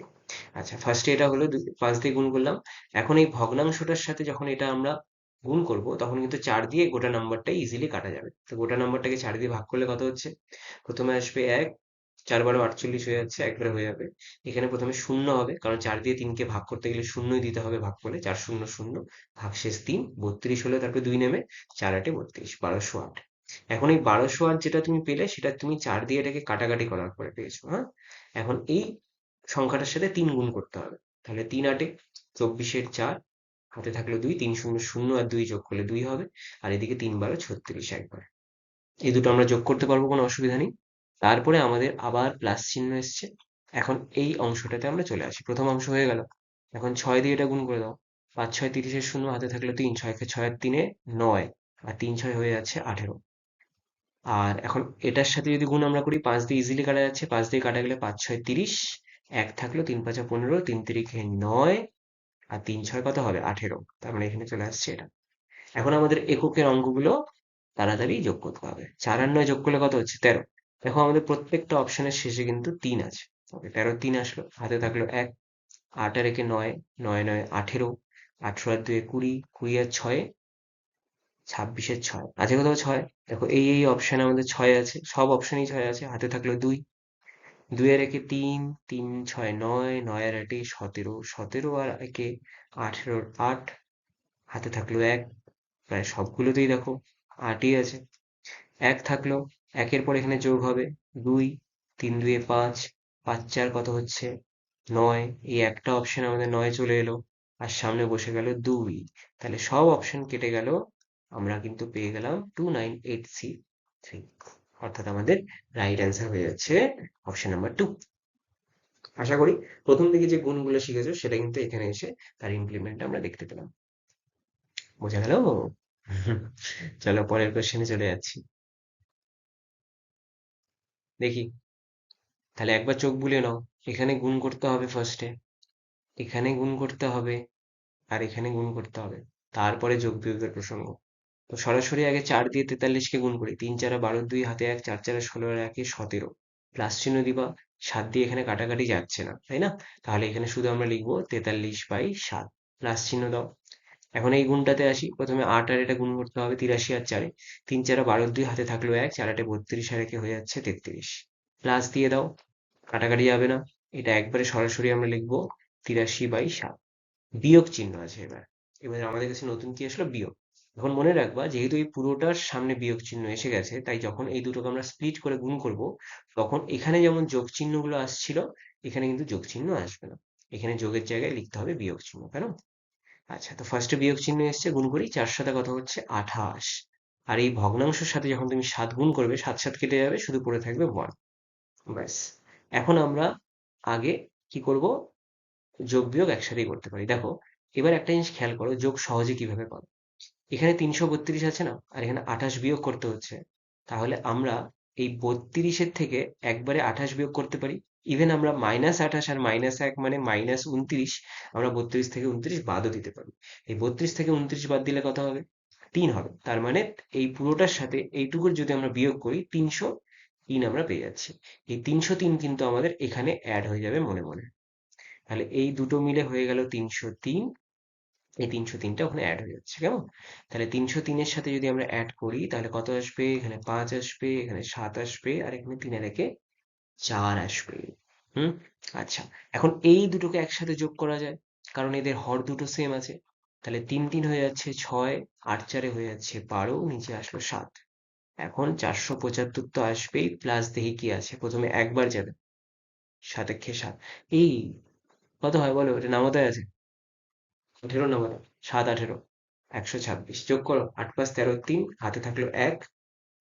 আচ্ছা, ফার্স্টে এটা হলো 5 দিয়ে গুণ করলাম। এখন এই ভগ্নাংশটার সাথে যখন এটা আমরা গুণ করব, তখন কিন্তু 4 দিয়ে গোটা নাম্বারটাই ইজিলি কাটা যাবে। তো গোটা নাম্বারটাকে 4 দিয়ে ভাগ করলে কত হচ্ছে? প্রথমে আসবে 1, 4 12 48 হয়ে যাচ্ছে, একবারে হয়ে যাবে। এখানে প্রথমে শূন্য হবে, কারণ 4 দিয়ে 3 কে ভাগ করতে গেলে শূন্যই দিতে হবে ভাগ করলে। 4 শূন্য শূন্য, ভাগশেষ 3, 32 হলে তারপরে 2 নেমে, 4 8 32, 1208। এখন এই 1208 যেটা তুমি পেলে, সেটা তুমি 4 দিয়ে এটাকে কাটাকাটি করার পরে পেয়েছো, হ্যাঁ। এখন এই সংখ্যাটার সাথে 3 গুণ করতে হবে। তাহলে 3 8 24-এর 4, হাতে থাকলো 2, 3 শূন্য শূন্য আর 2 যোগ করলে 2 হবে। আর এদিকে 3 12 36 একবার। এই দুটো আমরা যোগ করতে পারবো, কোনো অসুবিধা নেই। তারপরে আমাদের আবার প্লাস চিহ্ন এসছে। এখন এই অংশটাতে আমরা চলে আসি, প্রথম অংশ হয়ে গেল। এখন 6 দিয়ে এটা গুণ করে দাও। 5 6 30-এর শূন্য, হাতে থাকলো 3, 6 কে 6 আর 3-এ 9, আর 3 6 হয়ে যাচ্ছে 18। আর এখন এটার সাথে যদি গুণ আমরা করি, 5 দিয়ে ইজিলি কাটা যাচ্ছে, 5 দিয়ে কাটা গেলে 5 6 30, এক থাকলো, 3 5 15, 3 3 9, আর 3 6 কত হবে? 18। তার মানে এখানে চলে আসছে এটা। এখন আমাদের এককের অঙ্কগুলো তাড়াতাড়ি যোগ করতে হবে। 4 আর 9 যোগ করলে কত হচ্ছে? 13। দেখো আমাদের প্রত্যেকটা অপশনের শেষে কিন্তু 3 আছে। ওকে, 13 3 আসলো, হাতে থাকলো 1, 8 আর 1 9, 9 9 18, 18 আর 2 20, 20 আর 6 26-এর 6 আছে কোথাও 6? দেখো এই অপশনে আমাদের 6 আছে, সব অপশনেই 6 আছে। হাতে থাকলো 2, 2 আর 1 3, 3 6 9, 9 আর 8 17, 17 আর 1 18, 8, হাতে থাকলো 1। প্রায় সবগুলোতেই দেখো 8ই আছে। 1 থাকলো, 1-এর পর এখানে যোগ হবে 2, 3 2 এ 5, 5 4 কত হচ্ছে? 9। এই একটা অপশন আমাদের 9 চলে এলো, আর সামনে বসে গেল 2। তাহলে সব অপশন কেটে গেল, আমরা কিন্তু পেয়ে গেলাম 298C3। অর্থাৎ আমাদের রাইট অ্যান্সার হয়ে যাচ্ছে অপশন নাম্বার 2। আশা করি প্রথম দিকে যে গুণগুলো শিখেছো সেটা কিন্তু এখানে এসে তার ইমপ্লিমেন্ট আমরা দেখতে পেলাম। বোঝা গেল? চলো পরের কোশ্চেনে চলে যাচ্ছি। দেখি, তাহলে একবার চোখ বুলিয়ে নাও। এখানে গুণ করতে হবে ফার্স্টে, এখানে গুণ করতে হবে, আর এখানে গুণ করতে হবে, তারপরে যোগ বিয়োগের প্রসঙ্গ। তো সরাসরি আগে 4 দিয়ে 43-কে গুণ করি। 3 4 12, 2 হাতে 1, 4 4 16 আর 1 17, প্লাস চিহ্ন দিবা। 7 দিয়ে এখানে কাটাকাটি যাচ্ছে না, তাই না? তাহলে এখানে শুধু আমরা লিখবো 43/7, প্লাস চিহ্ন দাও। এখন এই গুণটাতে আসি, প্রথমে 8 আর এটা গুণ করতে হবে, 83 আর 4-এ। 3 4 12, 2 হাতে থাকলো 1, 4 8 32 আর 1 হয়ে যাচ্ছে 33। প্লাস দিয়ে দাও, কাটাকাটি যাবে না, এটা একবারে সরাসরি আমরা লিখবো 83/7। বিয়োগ চিহ্ন আছে এবার। এবার আমাদের কাছে নতুন কি আসলো? বিয়োগ। এখন মনে রাখবা, যেহেতু এই পুরোটার সামনে বিয়োগ চিহ্ন এসে গেছে, তাই যখন এই দুটোকে আমরা স্প্লিট করে গুণ করব, তখন এখানে যেমন যোগ চিহ্নগুলো আসছিল, এখানে কিন্তু যোগ চিহ্ন আসবে না। এখানে যোগের জায়গায় লিখতে হবে বিয়োগ চিহ্ন, কেন? আচ্ছা, তো ফার্স্টে বিয়োগ চিহ্ন এসছে, গুণ করি। 4 সাথে কত হচ্ছে? 28। আর এই ভগ্নাংশের সাথে যখন তুমি 7 গুণ করবে, 7 7 কেটে যাবে, শুধু পড়ে থাকবে 1। ব্যাস। এখন আমরা আগে কি করব? যোগ বিয়োগ একসাথেই করতে পারি। দেখো, এবার একটা জিনিস খেয়াল করো, যোগ সহজে কিভাবে করো। এখানে 332 আছে না, আর এখানে 28 বিয়োগ করতে হচ্ছে। তাহলে আমরা এই 32-এর থেকে একবারে 28 বিয়োগ করতে পারি। ইভেন আমরা -28 আর -1 মানে -29, আমরা 32 থেকে 29 বাদও দিতে পারি। এই 32 থেকে 29 বাদ দিলে কত হবে? 3 হবে। তার মানে এই পুরোটার সাথে এইটুকুর যদি আমরা বিয়োগ করি, 303 আমরা পেয়ে যাচ্ছি। এই 303 কিন্তু আমাদের এখানে অ্যাড হয়ে যাবে মনে মনে। তাহলে এই দুটো মিলে হয়ে গেল 303। এই 303টা ওখানে অ্যাড হয়ে যাচ্ছে, কেমন? তাহলে 303-এর সাথে যদি আমরা অ্যাড করি, তাহলে কত আসবে? এখানে 5 আসবে, এখানে 7 আসবে, আর এখানে 3 আর একে 4 আসবে। হুম। আচ্ছা, এখন এই দুটোকে একসাথে যোগ করা যায়, কারণ এদের হর দুটো সেম আছে। তাহলে 3 3 হয়ে যাচ্ছে 6, 8 4 হয়ে যাচ্ছে 12, নিচে আসলো 7। এখন 475 তো আসবেই, প্লাস দেখি কি আছে। প্রথমে একবার যাবে, 7 একে 7। এই কত হয় বলো? এটা নামতায় আছে। 18 না বলো? 7 18, 126। যোগ করো, 8 5 13 3, হাতে থাকলো 1,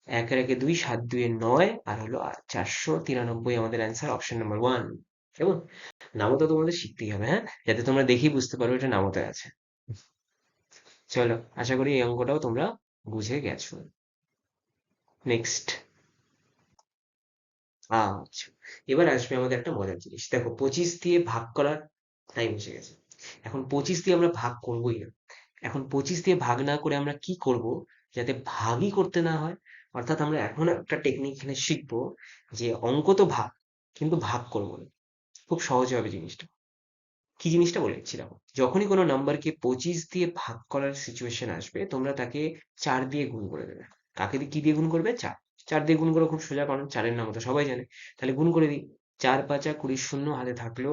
1 এর একে 2, 7 2 এ 9, আর হলো 493 আমাদের অ্যান্সার, অপশন নাম্বার 1। কেমন? নামতা তোমাদের শিখতেই হবে, হ্যাঁ, যাতে তোমরা দেখেই বুঝতে পারো এটা নামতায় আছে। চলো, আশা করি এই অঙ্কটাও তোমরা বুঝে গেছো। নেক্সট। আচ্ছা, এবার আসবে আমাদের একটা মজার জিনিস। দেখো, 25 দিয়ে ভাগ করার টাইম এসে গেছে। এখন 25 দিয়ে আমরা ভাগ করবোই না। এখন 25 দিয়ে ভাগ না করে আমরা কি করব, যাতে ভাগই করতে না হয়? অর্থাৎ আমরা এখন একটা টেকনিক এখানে শিখবো, যে অঙ্ক তো ভাগ, কিন্তু ভাগ করবো না। খুব সহজ হবে জিনিসটা। কি জিনিসটা বলে দিচ্ছি, দেখো। যখনই কোনো নাম্বারকে 25 দিয়ে ভাগ করার সিচুয়েশন আসবে, তোমরা তাকে 4 দিয়ে গুণ করে দেবে। কাকে দিয়ে, কি দিয়ে গুণ করবে? 4। 4 দিয়ে গুণ করা খুব সোজা, কারণ 4-এর নাম তো সবাই জানে। তাহলে গুণ করে দিই। 4 5 20 শূন্য, হাতে থাকলো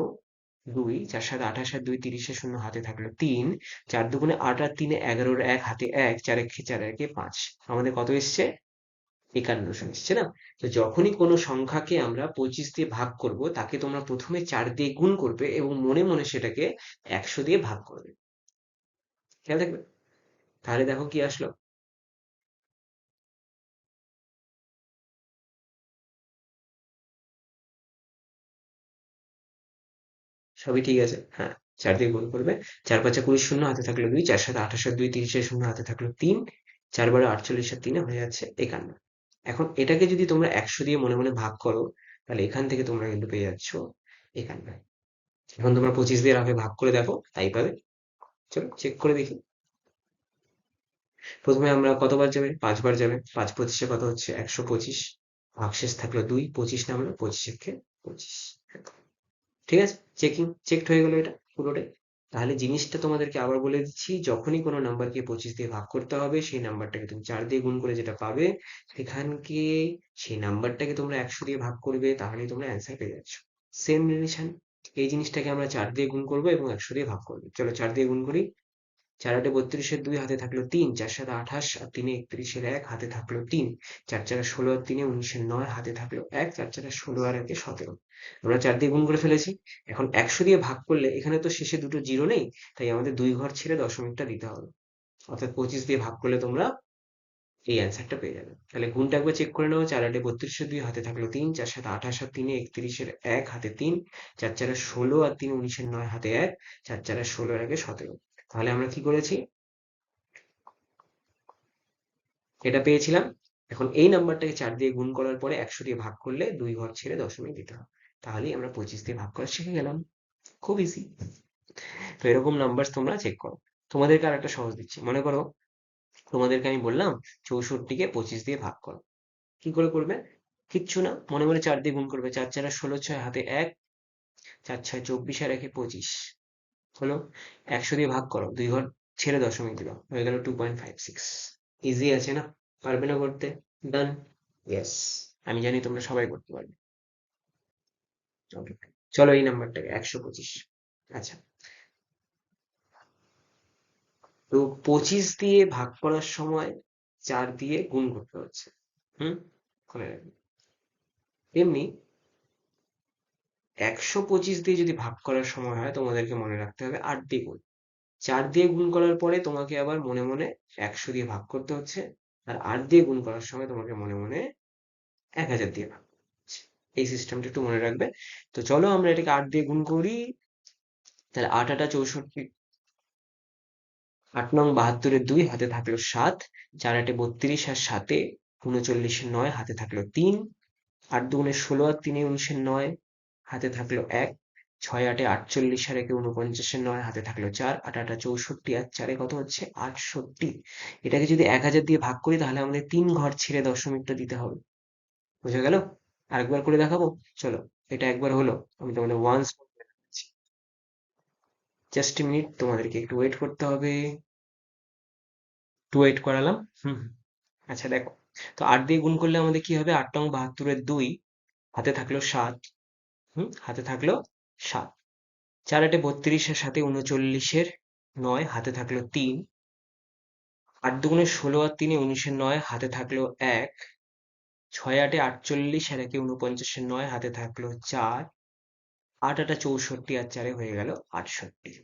2, 4 7 28 আর 2 30 এর শূন্য, হাতে থাকলো 3, 4 দুগুণে 8 আর 3 11, 1 হাতে 1, 4 একে 4 একে 5। আমাদের কত এসছে? 51 এসছে না? তো যখনই কোনো সংখ্যাকে আমরা 25 দিয়ে ভাগ করব, তাকে তোমরা প্রথমে 4 দিয়ে গুণ করবে এবং মনে মনে সেটাকে 100 দিয়ে ভাগ করবে। খেয়াল থাকবে। তাহলে দেখো কি আসলো। সবই ঠিক আছে, হ্যাঁ। 4 দিয়ে গুণ করবে। 4 5 20 শূন্য, হাতে থাকলো 2, 4 7 28 আর 2 30 এর শূন্য, হাতে থাকলো 3, 4 12 48 আর 3 হয়ে যাচ্ছে 51। এখন এটাকে যদি তোমরা 100 দিয়ে মনে মনে ভাগ করো, তাহলে এখান থেকে তোমরা কিন্তু পেয়ে যাচ্ছ 51। এখন তোমরা 25 দিয়ে রাফে ভাগ করে দেখো, তাই পাবে। চলো চেক করে দেখি। প্রথমে আমরা কতবার যাবে? 5 বার যাবে। 5 25-এ কত হচ্ছে? 125। ভাগশেষ থাকলো 2, 25 নামলো, 25 একে 25। ঠিক আছে, চেকড হয়ে গেল এটা পুরোটাই। তাহলে জিনিসটা তোমাদেরকে আবার বলে দিচ্ছি, যখনই কোনো নাম্বারকে 25 দিয়ে ভাগ করতে হবে, সেই নাম্বারটাকে তুমি 4 দিয়ে গুণ করে যেটা পাবে, সেখানকে সেই নাম্বারটাকে তোমরা 100 দিয়ে ভাগ করবে, তাহলেই তোমরা অ্যান্সার পেয়ে যাচ্ছ। Same relation. এই জিনিসটাকে আমরা 4 দিয়ে গুণ করবো এবং 100 দিয়ে ভাগ করবো। চলো 4 দিয়ে গুণ করি। 4 8 32 এর 2, হাতে থাকলো 3, 4 7 28 আর 3 31 এর 1, হাতে থাকলো 3, 4 4 16 আর 3 19 এর 9, হাতে থাকলো 1, 4 4 16 আর 1 17। আমরা 4 দিয়ে গুণ করে ফেলেছি। এখন 100 দিয়ে ভাগ করলে এখানে তো শেষে দুটো জিরো নেই, তাই আমাদের 2 ঘর ছেড়ে দশমিকটা দিতে হবে। অর্থাৎ 25 দিয়ে ভাগ করলে তোমরা এই অ্যান্সারটা পেয়ে যাবে। তাহলে গুণটা একবার চেক করে নাও। 4 8 32 এর 2, হাতে থাকলো 3, 4 7 28 আর 3 31 এর 1, হাতে 3, 4 4 16 আর 3 19 এর 9, হাতে 1, 4 4 16 আর 1 17। তাহলে আমরা কি করেছি? এটা পেয়েছিলাম। এখন এই নাম্বারটাকে 4 দিয়ে গুণ করার পরে 100 দিয়ে ভাগ করলে 2 ঘর ছেড়ে দশমিক দিতে হবে। তাহলেই আমরা 25 দিয়ে ভাগ করা শিখে গেলাম। খুব ইজি। তো এরকম নাম্বার তোমরা চেক করো। তোমাদেরকে আর একটা সহজ দিচ্ছি। মনে করো তোমাদেরকে আমি বললাম 64-কে 25 দিয়ে ভাগ করো। কি করে করবে? কিচ্ছু না, মনে মনে 4 দিয়ে গুণ করবে। 4 4 16, 6 হাতে 1, 4 6 24 আর 1 25 হলো। 100 দিয়ে ভাগ করো, 2 ঘর ছেড়ে দশমিক দিল, হয়ে গেল 2.56। ইজি আছে না? পারবে না করতে? ডান। ইয়েস, আমি জানি তোমরা সবাই করতে পারবে। ওকে, চলো এই নাম্বারটাকে 125। আচ্ছা, তো 25 দিয়ে ভাগ করার সময় 4 দিয়ে গুণ করতে হচ্ছে। হুম, করে রাখবে। এমনি 125 দিয়ে যদি ভাগ করার সময় হয় তোমাদেরকে মনে রাখতে হবে 8 দিয়ে গুণ। 4 দিয়ে গুণ করার পরে তোমাকে আবার মনে মনে 100 দিয়ে ভাগ করতে হচ্ছে। আর 8 দিয়ে গুণ করার সময় তোমাকে মনে মনে 1000 দিয়ে ভাগ করতে হচ্ছে। এই সিস্টেমটা একটু মনে রাখবে। তো চলো আমরা এটাকে 8 দিয়ে গুণ করি। তাহলে 8 8 64, 8 নং 72-এর 2 হাতে থাকলো 7, 4 8 32 আর 7 39-এর 9 হাতে থাকলো 3, 8 2 16 আর 3 19-এর 9 হাতে থাকলো 1, 6 8 48 আর 1 49-এর 9 হাতে থাকলো 4, 8 8 64 আর 4 কত হচ্ছে 68। এটাকে যদি 1000 দিয়ে ভাগ করি তাহলে আমাদের 3 ঘর ছেড়ে দশমিকটা দিতে হবে। বুঝা গেল? আরেকবার করে দেখাবো? চলো, এটা একবার হলো, আমি তোমাদের ওয়ান্স জাস্ট এ মিনিট, তোমাদেরকে একটু ওয়েট করতে হবে। একটু ওয়েট করালাম। হুম হুম। আচ্ছা দেখো, তো 8 দিয়ে গুণ করলে আমাদের কি হবে? 8 নং 72-এর 2 হাতে থাকলো 7, হাতে থাকলো 7, 4 8 32 আর 7 39-এর 9 হাতে থাকলো 3, 8 2 16 আর 3 19-এর 9 হাতে থাকলো 1, 6 8 48 আর 1 49-এর 9 হাতে থাকলো 4, 8 8 64 আর 4 হয়ে গেল 68।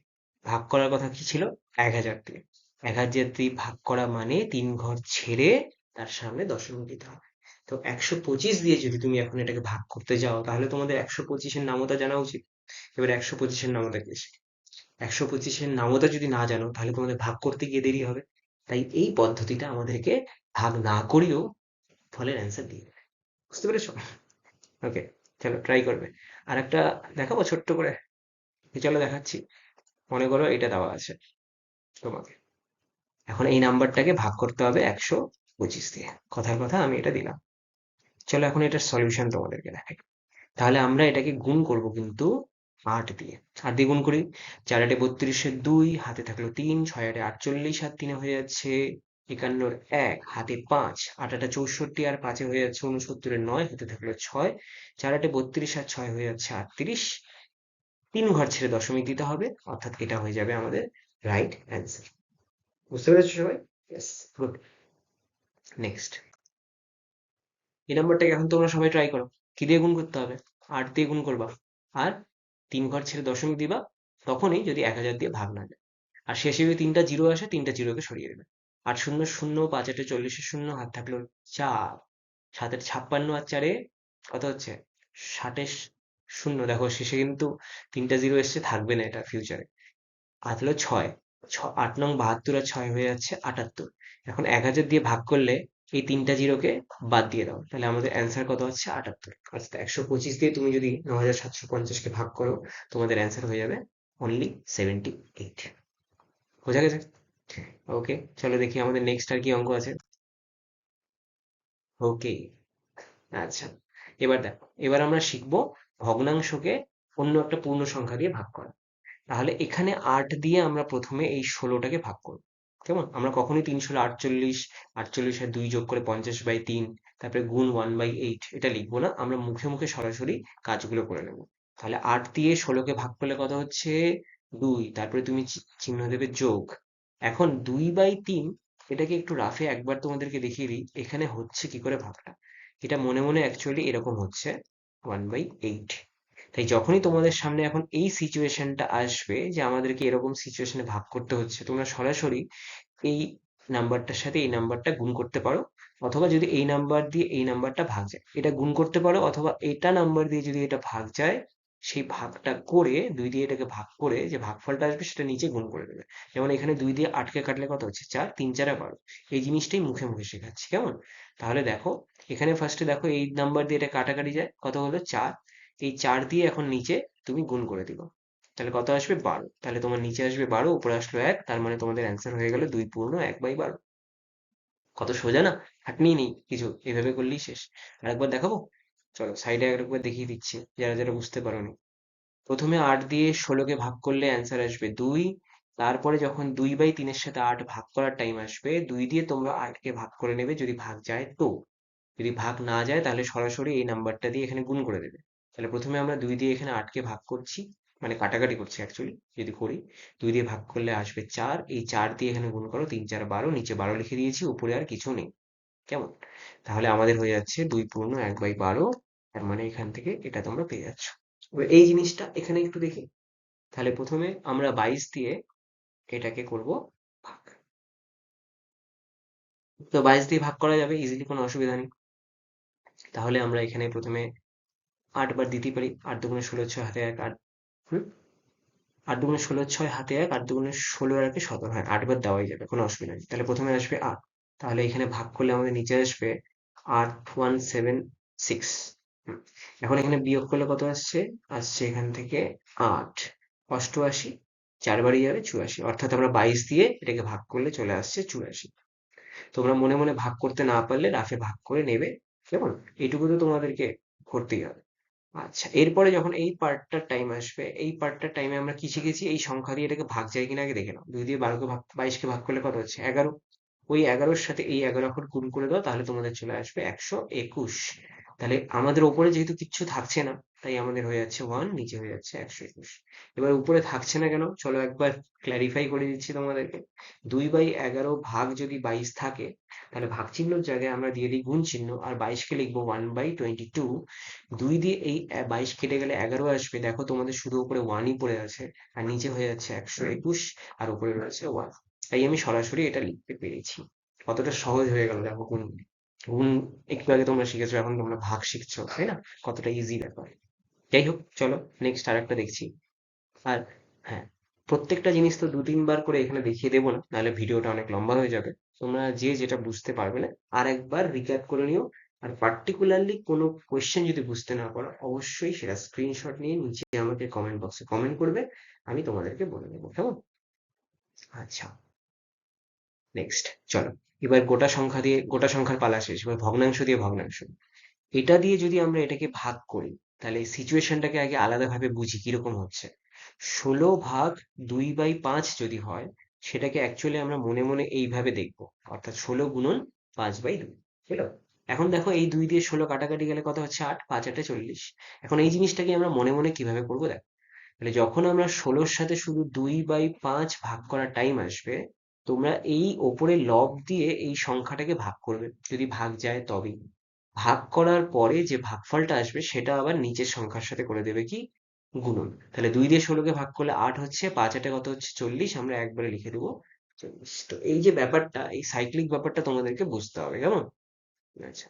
ভাগ করার কথা কি ছিল? 1000 দিয়ে। 1000 দিয়ে ভাগ করা মানে 3 ঘর ছেড়ে তার সামনে দশমিক দিতে হবে। তো 125 দিয়ে যদি তুমি এখন এটাকে ভাগ করতে যাও তাহলে তোমাদের 125-এর নামতা জানা উচিত। এবার 125-এর নামতা কি? 125-এর নামতা যদি না জানো তাহলে তোমাদের ভাগ করতে গিয়ে দেরি হবে। তাই এই পদ্ধতিটা আমাদেরকে ভাগ না করেও ফলের অ্যান্সার দিয়ে দেবে। বুঝতে পেরেছো? ওকে, চলো ট্রাই করবে। আর একটা দেখাবো ছোট্ট করে? চলো দেখাচ্ছি। মনে করো এটা দেওয়া আছে তোমাকে, এখন এই নাম্বারটাকে ভাগ করতে হবে 125 দিয়ে। কথার কথা আমি এটা দিলাম। চলো এখন এটার সলিউশন তোমাদেরকে দেখাই। তাহলে আমরা এটাকে গুণ করব কিন্তু 8 দিয়ে। 8 দিয়ে গুণ করি। 4 8 32-এর 2 হাতে থাকলো 3, 6 8 48 আর 3 হয়ে যাচ্ছে 51-এর 1 হাতে 5, 8 8 64 আর 5 হয়ে যাচ্ছে 69-এর 9 হাতে থাকলো 6, 4 8 32 আর 6 হয়ে যাচ্ছে 38। 3 ঘর ছেড়ে দশমিক দিতে হবে, অর্থাৎ এটা হয়ে যাবে আমাদের রাইট অ্যান্সার। বুঝতে পেরেছো সবাই? Yes, good. নেক্সট, এই নাম্বারটাকে এখন তোমরা সবাই ট্রাই করো। কি দিয়ে গুণ করতে হবে? 8 দিয়ে গুণ করবা, আর 3 ঘর ছেড়ে দশমিক দিবা, তখনই যদি 1000 দিয়ে ভাগ না যায়। আর শেষে যদি 3টা জিরো আসে 3টা জিরোকে সরিয়ে দেবে। 8 0 0, 5 8 40-এর 0 হাত থাকলো 4, 7 8 56 আর 4 কত হচ্ছে 60-এর 0। দেখো শেষে কিন্তু 3টা জিরো এসছে, থাকবে না এটা ফিউচারে। আর হলো 6, 8 নং 72 আর 6 হয়ে যাচ্ছে 78। এখন 1000 দিয়ে ভাগ করলে এই 3টা জিরোকে বাদ দিয়ে দাও, তাহলে আমাদের অ্যান্সার কত হচ্ছে 78। অর্থাৎ 125 দিয়ে তুমি যদি 9750-কে ভাগ করো তোমাদের অ্যান্সার হয়ে যাবে অনলি 78। বোঝা গেছে? ওকে, চলো দেখি আমাদের নেক্সট আর কি অঙ্ক আছে। ওকে, আচ্ছা, এবার দেখো, এবার আমরা শিখবো ভগ্নাংশকে অন্য একটা পূর্ণ সংখ্যা দিয়ে ভাগ করা। তাহলে এখানে 8 দিয়ে আমরা প্রথমে এই 16টাকে ভাগ করব। কেমন? আমরা কখনোই 3 ষোলো 48, 48 আর 2 যোগ করে 50/3, তারপরে গুণ 1/8 এটা লিখবো না, আমরা মুখে মুখে সরাসরি কাজগুলো করে নেব। তাহলে 8 দিয়ে 16কে ভাগ করলে কত হচ্ছে 2, তারপরে তুমি চিহ্ন দেবে যোগ। এখন 2/3, এটাকে একটু রাফে একবার তোমাদেরকে দেখিয়ে দিই এখানে হচ্ছে কি করে ভাগটা। এটা মনে মনে অ্যাকচুয়ালি এরকম হচ্ছে 1/8। তাই যখনই তোমাদের সামনে এখন এই সিচুয়েশনটা আসবে যে আমাদেরকে এরকম সিচুয়েশনে ভাগ করতে হচ্ছে, তোমরা সরাসরি এই নাম্বারটার সাথে এই নাম্বারটা গুণ করতে পারো, অথবা যদি এই নাম্বার দিয়ে এই নাম্বারটা ভাগ যায় এটা গুণ করতে পারো, অথবা এটা নাম্বার দিয়ে যদি এটা ভাগ যায় সেই ভাগটা করে 2 দিয়ে এটাকে ভাগ করে যে ভাগফলটা আসবে সেটা নিচে গুণ করে দেবে। যেমন এখানে 2 দিয়ে 8কে কাটলে কত হচ্ছে 4, 3 4 12। এই জিনিসটাই মুখে মুখে শেখাচ্ছি, কেমন? তাহলে দেখো, এখানে ফার্স্টে দেখো এই নাম্বার দিয়ে এটা কাটাকাটি যায়, কত হলো 4। এই 4 দিয়ে এখন নিচে তুমি গুণ করে দিবা, তাহলে কত আসবে 12। তাহলে তোমার নিচে আসবে 12, উপরে আসলো 1, তার মানে তোমাদের অ্যান্সার হয়ে গেল 2 পূর্ণ 1/12। কত সোজা না? খাটনি নেই কিছু, এভাবে করলেই শেষ। আরেকবার দেখাবো? চলো সাইডে আরেকবার দেখিয়ে দিচ্ছি যারা যারা বুঝতে পারোনি। প্রথমে 8 দিয়ে 16কে ভাগ করলে অ্যান্সার আসবে 2। তারপরে যখন 2/3-এর সাথে 8 ভাগ করার টাইম আসবে 2 দিয়ে তোমরা 8কে ভাগ করে নেবে যদি ভাগ যায় তো। যদি ভাগ না যায় তাহলে সরাসরি এই নাম্বারটা দিয়ে এখানে গুণ করে দেবে। তাহলে প্রথমে আমরা 2 দিয়ে এখানে 8 কে ভাগ করছি, মানে কাটাকাটি করছি অ্যাকচুয়ালি, যদি করি 2 দিয়ে ভাগ করলে আসবে 4, এই 4 দিয়ে এখানে গুণ করো, 3 4 12, নিচে 12 লিখে দিয়েছি, উপরে আর কিছু নেই। কেমন? তাহলে আমাদের হয়ে যাচ্ছে 2 পূর্ণ 1/12, তার মানে এখান থেকে এটা তোমরা পেয়ে যাচ্ছ। এবার এই জিনিসটা এখানে একটু দেখি। তাহলে প্রথমে আমরা 22 দিয়ে এটাকে করব ভাগ। তো 22 দিয়ে ভাগ করা যাবে ইজিলি, কোনো অসুবিধা নেই। তাহলে আমরা এখানে প্রথমে 8 বার দিতেই পারি, 8 দুগুণে 16, 6 হাতে 1, 8। হুম, 8 দুগুণে 16, 6 হাতে 1, 8 দুগুণে 16 আর 1 17, হ্যাঁ 8 বার দেওয়াই যাবে, কোনো অসুবিধা নেই। তাহলে প্রথমে আসবে 8, তাহলে এখানে ভাগ করলে আমাদের নিচে আসবে 8176। এখন এখানে বিয়োগ করলে কত আসছে? আসছে এখান থেকে 8 88, 4 বারই যাবে 84, অর্থাৎ আমরা 22 দিয়ে এটাকে ভাগ করলে চলে আসছে 84। তোমরা মনে মনে ভাগ করতে না পারলে রাফে ভাগ করে নেবে, কেমন? এইটুকু তো তোমাদেরকে করতেই হবে। আচ্ছা, এরপরে যখন এই পার্টটার টাইম আসবে, এই পার্টটার টাইমে আমরা কি শিখেছি? এই সংখ্যা দিয়ে এটাকে ভাগ যায় কিনা আগে দেখে নাও। 2 দিয়ে 12 কে ভাগ, 22 কে ভাগ করলে কত হচ্ছে? 11। ওই 11-র সাথে এই 11 এখন গুণ করে দাও, তাহলে তোমাদের চলে আসবে 121। তাহলে আমাদের উপরে যেহেতু কিচ্ছু থাকছে না, তাই আমাদের হয়ে যাচ্ছে 1, নিচে হয়ে যাচ্ছে 121। এবার উপরে থাকছে না কেন, চলো একবার ক্ল্যারিফাই করে দিচ্ছি তোমাদেরকে। 2/11 ভাগ যদি 22 থাকে, তাহলে ভাগ চিহ্নর জায়গায় আমরা দিয়ে দিই গুণ চিহ্ন, আর 22 কে লিখবো 1/22। 2 দিয়ে এই 22 কেটে গেলে 11 আসবে, দেখো তোমাদের শুধু উপরে 1ই পড়ে আছে, আর নিচে হয়ে যাচ্ছে 121, আর উপরে রয়েছে 1। তাই আমি সরাসরি এটা লিখতে পেরেছি। কতটা সহজ হয়ে গেল দেখো, গুণ। গুণ একটু আগে তোমরা শিখেছো, এখন তোমরা ভাগ শিখছো, তাই না? কতটা ইজি ব্যাপার। যাই হোক, চলো নেক্সট আরেকটা দেখছি। আর হ্যাঁ, প্রত্যেকটা জিনিস তো 2 3 বার করে এখানে দেখিয়ে দেবো না, নাহলে ভিডিওটা অনেক লম্বা হয়ে যাবে। তোমরা যে যেটা বুঝতে পারবে না আর একবার রিক্যাপ করে নিও। আর পার্টিকুলারলি কোনো কোয়েশ্চেন যদি বুঝতে না পারো, অবশ্যই সেটা স্ক্রিনশট নিয়ে নিচে আমাকে কমেন্ট বক্সে কমেন্ট করবে, আমি তোমাদেরকে বলে দেবো, কেমন? আচ্ছা, নেক্সট চলো। এবার গোটা সংখ্যা দিয়ে, গোটা সংখ্যার পালা শেষ, এবার ভগ্নাংশ দিয়ে ভগ্নাংশ। এটা দিয়ে যদি আমরা এটাকে ভাগ করি, তাহলে সিচুয়েশনটাকে আগে আলাদাভাবে বুঝি কিরকম হচ্ছে। 16 ভাগ 2/5 যদি হয়, সেটাকে অ্যাকচুয়ালি আমরা মনে মনে এইভাবে দেখবো, অর্থাৎ 16 গুণন 5/2। বুঝলো? এখন দেখো এই 2 দিয়ে 16 কাটাকাটি গেলে কত হচ্ছে? 8, 5 8 40। এখন এই জিনিসটাকে আমরা মনে মনে কিভাবে করবো দেখো। তাহলে যখন আমরা 16-র সাথে শুধু 2/5 ভাগ করার টাইম আসবে, তোমরা এই ওপরে লব দিয়ে এই সংখ্যাটাকে ভাগ করবে, যদি ভাগ যায় তবেই। ভাগ করার পরে যে ভাগফলটা আসবে সেটা আবার নিচের সংখ্যার সাথে করে দেবে কি? গুণন। তাহলে 2 দিয়ে 16-কে ভাগ করলে 8 হচ্ছে, 5 8 কত হচ্ছে? 40, আমরা একবারে লিখে দেবো 40। তো এই যে ব্যাপারটা, এই সাইক্লিক ব্যাপারটা তোমাদেরকে বুঝতে হবে, কেমন? আচ্ছা,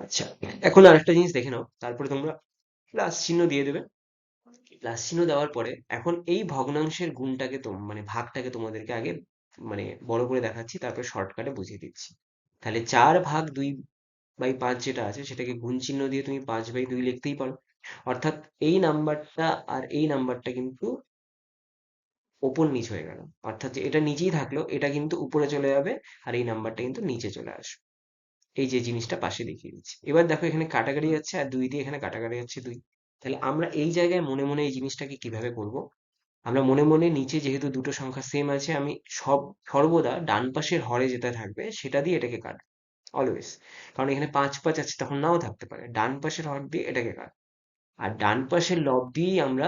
আচ্ছা, এখন আরেকটা জিনিস দেখে নাও, তারপরে তোমরা প্লাস চিহ্ন দিয়ে দেবে। প্লাস চিহ্ন দেওয়ার পরে এখন এই ভগ্নাংশের গুণটাকে মানে ভাগটাকে তোমাদেরকে আগে মানে বড় করে দেখাচ্ছি, তারপর শর্টকাটে বুঝিয়ে দিচ্ছি। তাহলে 4/2/5 যেটা আছে, সেটাকে গুণ চিহ্ন দিয়ে তুমি 5/2 লিখতেই পারো। অর্থাৎ এই নাম্বারটা আর এই নাম্বারটা কিন্তু ওপর নিচ হয়ে গেল, অর্থাৎ যে এটা নিচেই থাকলো এটা কিন্তু উপরে চলে যাবে, আর এই নাম্বারটা কিন্তু নিচে চলে আসবে। এই যে জিনিসটা পাশে দেখিয়ে দিচ্ছি, এবার দেখো এখানে কাটাকাটি যাচ্ছে, আর 2 দিয়ে এখানে কাটাকাটি যাচ্ছে 2। তাহলে আমরা এই জায়গায় মনে মনে এই জিনিসটাকে কিভাবে করব? আমরা মনে মনে নিচে যেহেতু দুটো সংখ্যা সেম আছে, আমি সর্বদা ডান পাশের হরে যেটা থাকবে সেটা দিয়ে এটাকে কাটবো, অলওয়েজ। কারণ এখানে 5 5 আছে, তখন নাও থাকতে পারে, ডান পাশের হর দিয়ে এটাকে কাট। আর ডান পাশের লব দিয়েই আমরা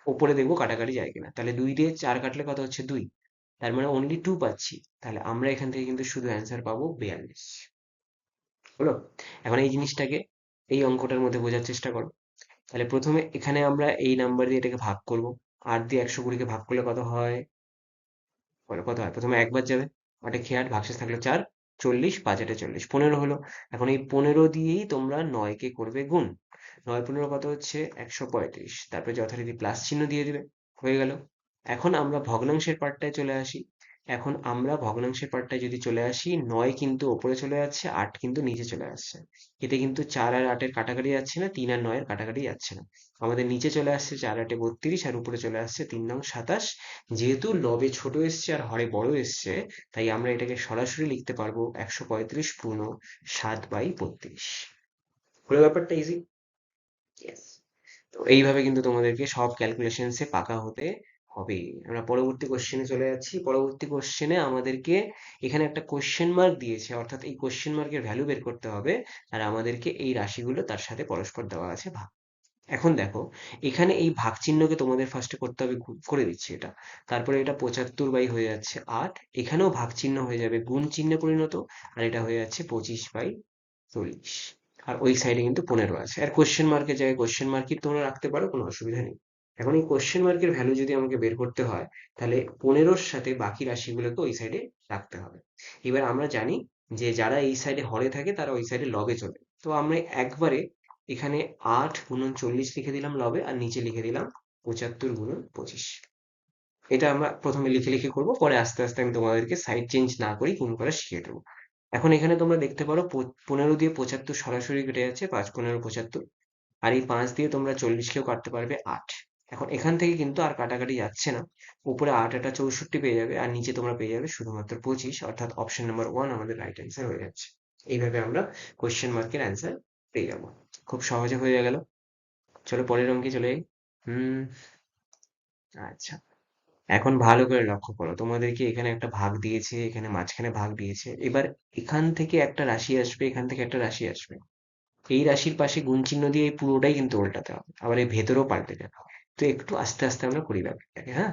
ওপরে দেখবো কাটাকাটি যায় কিনা। তাহলে 2 দিয়ে 4 কাটলে কত হচ্ছে? 2। তার মানে অনলি 2 পাচ্ছি। তাহলে আমরা এখান থেকে কিন্তু শুধু অ্যান্সার পাবো 42। হলো? এখন এই জিনিসটাকে এই অঙ্কটার মধ্যে বোঝার চেষ্টা করো। তাহলে প্রথমে এখানে আমরা এই নাম্বার দিয়ে এটাকে ভাগ করব। 8 দিয়ে 120-কে ভাগ করলে কত হয়? বলো কত হয়? প্রথমে একবার যাবে, 8 এ খেয়ে 8, ভাগশেষ থাকলো 4, 40, 5 8 40, 15 হলো। এখন এই 15 দিয়েই তোমরা 9 কে করবে গুণ। 9 15 কত হচ্ছে? 135। তারপরে যথারীতি প্লাস চিহ্ন দিয়ে দিবে, হয়ে গেল। এখন আমরা ভগ্নাংশের পার্টটায় চলে আসি। এখন আমরা ভগ্নাংশের পার্টটায় যদি চলে আসি, 9 কিন্তু ওপরে চলে যাচ্ছে, 8 কিন্তু নিচে চলে আসছে। এতে কিন্তু 4 আর 8 এর কাটাকাটি যাচ্ছে না, 3 আর 9 এর কাটাকাটি যাচ্ছে না। আমাদের নিচে চলে আসছে 4 8 32, আর উপরে চলে আসছে 3 নং 27। যেহেতু লবে ছোট এসছে আর হরে বড় এসছে, তাই আমরা এটাকে সরাসরি লিখতে পারবো 135 পূর্ণ 7/32। হলো ব্যাপারটা ইজি। ইয়েস। তো এইভাবে কিন্তু তোমাদেরকে সব ক্যালকুলেশনসে পাকা হতে হবে? আমরা পরবর্তী কোশ্চেনে চলে যাচ্ছি। পরবর্তী কোশ্চেনে আমাদেরকে এখানে একটা কোশ্চেন মার্ক দিয়েছে, অর্থাৎ এই কোশ্চেন মার্কের ভ্যালু বের করতে হবে, আর আমাদেরকে এই রাশিগুলো তার সাথে পরস্পর দেওয়া আছে ভাগ। এখন দেখো, এখানে এই ভাগ চিহ্নকে তোমাদের ফার্স্টে করতে হবে, করে দিচ্ছি এটা। তারপরে এটা 75 বাই হয়ে যাচ্ছে 8, এখানেও ভাগ চিহ্ন হয়ে যাবে গুণ চিহ্নে পরিণত, আর এটা হয়ে যাচ্ছে 25/40। আর ওই সাইডে কিন্তু 15 আছে, আর কোশ্চেন মার্কের জায়গায় কোশ্চেন মার্কই তোমরা রাখতে পারো, কোনো অসুবিধা নেই। এখন এই কোশ্চেন মার্কের ভ্যালু যদি আমাকে বের করতে হয়, তাহলে 15-র সাথে বাকি রাশিগুলোকে ওই সাইডে রাখতে হবে। এবার আমরা জানি যে যারা এই সাইডে হরে থাকে তারা ওই সাইডে লবে চলে, তো আমরা একবারে এখানে 8 × 40 লিখে দিলাম লবে, আর নিচে লিখে দিলাম 75 × 25। এটা আমরা প্রথমে লিখে লিখে করবো, পরে আস্তে আস্তে আমি তোমাদেরকে সাইড চেঞ্জ না করি গুণ করা শিখিয়ে দেবো। এখন এখানে তোমরা দেখতে পারো 15 দিয়ে 75 সরাসরি কেটে যাচ্ছে, 5×15 = 75। আর এই 5 দিয়ে তোমরা 40কেও কাটতে পারবে 8। এখন এখান থেকে কিন্তু আর কাটাকাটি যাচ্ছে না, উপরে 8 × 8 = 64 পেয়ে যাবে, আর নিচে তোমরা পেয়ে যাবে শুধুমাত্র 25, অর্থাৎ অপশন নাম্বার 1 আমাদের রাইট অ্যান্সার হয়ে যাচ্ছে। এইভাবে আমরা কোশ্চেন মার্কের অ্যান্সার পেয়ে যাবো। খুব সহজে হয়ে গেল। চলো পরের অঙ্কে চলে যাই। হুম। আচ্ছা, এখন ভালো করে লক্ষ্য করো, তোমাদেরকে এখানে একটা ভাগ দিয়েছে, এখানে মাঝখানে ভাগ দিয়েছে। এবার এখান থেকে একটা রাশি আসবে, এখান থেকে একটা রাশি আসবে, এই রাশির পাশে গুণ চিহ্ন দিয়ে এই পুরোটাই কিন্তু উল্টাতে হবে, আবার এই ভেতরেও পাল্টে যাবে। তো একটু আস্তে আস্তে আমরা করি ব্যাপারটাকে, হ্যাঁ?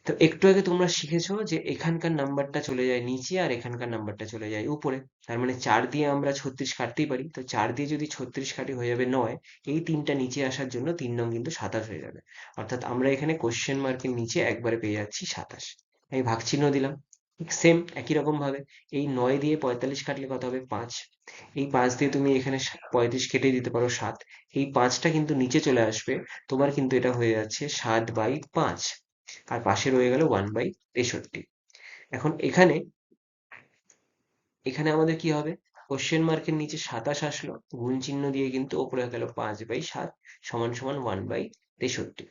তো একটু আগে তোমরা শিখেছো যে এখানকার নাম্বারটা চলে যায় নিচে, আর এখানকার নাম্বারটা চলে যায় উপরে। তার মানে 4 দিয়ে আমরা 36 কাটতেই পারি, তো 4 দিয়ে যদি 36 কাটি হয়ে যাবে 9। এই 3টা নিচে আসার জন্য 3 নং কিন্তু 27 হয়ে যাবে। অর্থাৎ আমরা এখানে কোশ্চেন মার্কের নিচে একবারে পেয়ে যাচ্ছি 27। আমি ভাগ চিহ্ন দিলাম। ঠিক সেম একই রকম ভাবে এই 9 দিয়ে 45 কাটলে কত হবে? 5। এই 5 দিয়ে তুমি এখানে 35 কেটে দিতে পারো 7। এই 5টা কিন্তু নিচে চলে আসবে, তোমার কিন্তু এটা হয়ে যাচ্ছে 7/5। আর পাশে রয়ে গেল 1/63। এখন এখানে এখানে আমাদের কি হবে? কোশ্চেন মার্কের নিচে 27 আসলো, গুণ চিহ্ন দিয়ে কিন্তু ওপরে গেল 5/7 সমান সমান 1/63।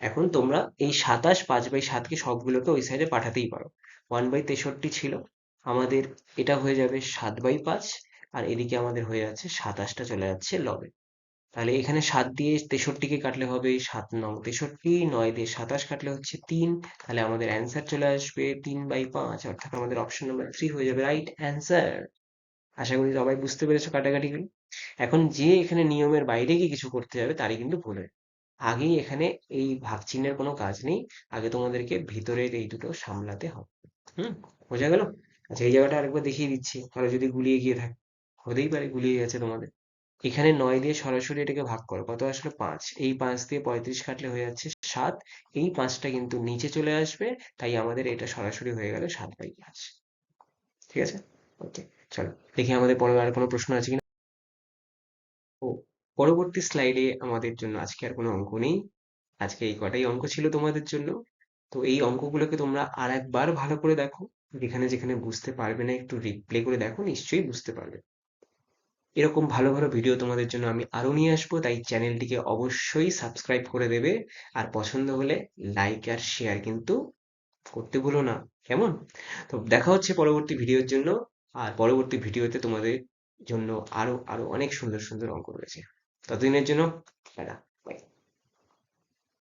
এখন তোমরা এই 27 5/7 কে সবগুলোকে ওই সাইডে পাঠাতেই পারো। 1/63 ছিল আমাদের, এটা হয়ে যাবে 7/5, আর এদিকে আমাদের হয়ে যাচ্ছে 27টা চলে যাচ্ছে লবে। তাহলে এখানে 7 দিয়ে 63 কে কাটলে হবে 7 9 63, 9 দিয়ে 27 কাটলে হচ্ছে 3। তাহলে আমাদের অ্যান্সার চলে আসবে 3/5, অর্থাৎ আমাদের অপশন নাম্বার 3 হয়ে যাবে রাইট অ্যান্সার। আশা করি সবাই বুঝতে পেরেছো কাটাকাটিগুলো। এখন যে এখানে নিয়মের বাইরে গিয়ে কিছু করতে যাবে তারই কিন্তু ভুল হয়। আগেই এখানে এই ভাগ চিহ্নের কোনো কাজ নেই, আগে তোমাদেরকে ভিতরের এই দুটো সামলাতে হবে। হুম, বোঝা গেল? আচ্ছা, এই জায়গাটা আরেকবার দেখিয়ে দিচ্ছি, তাহলে যদি গুলিয়ে গিয়ে থাকে, হতেই পারে গুলিয়ে গেছে তোমাদের। এখানে 9 দিয়ে সরাসরি এটাকে ভাগ করো, কত আসলে 5। এই 5 দিয়ে 35 কাটলে হয়ে যাচ্ছে 7। এই 5টা কিন্তু নিচে চলে আসবে, তাই আমাদের এটা সরাসরি হয়ে গেল 7/5। ঠিক আছে? ওকে, চলো দেখি আমাদের পরে আর কোনো প্রশ্ন আছে কিনা। ও, পরবর্তী স্লাইডে আমাদের জন্য আজকে আর কোনো অঙ্ক নেই। আজকে এই কটাই অঙ্ক ছিল তোমাদের জন্য। তো এই অঙ্কগুলোকে তোমরা আর একবার ভালো করে দেখো, যেখানে যেখানে বুঝতে পারবে না একটু রিপ্লে করে দেখো, নিশ্চয়ই বুঝতে পারবে। এরকম ভালো ভালো ভিডিও তোমাদের জন্য আমি আরো নিয়ে আসবো, তাই চ্যানেলটিকে অবশ্যই সাবস্ক্রাইব করে দেবে। আর পছন্দ হলে লাইক আর শেয়ার কিন্তু করতে ভুলো না, কেমন? তো দেখা হচ্ছে পরবর্তী ভিডিওর জন্য। আর পরবর্তী ভিডিওতে তোমাদের জন্য আরো আরো অনেক সুন্দর সুন্দর অঙ্ক রয়েছে। ততদিনের জন্য টাটা, বাই।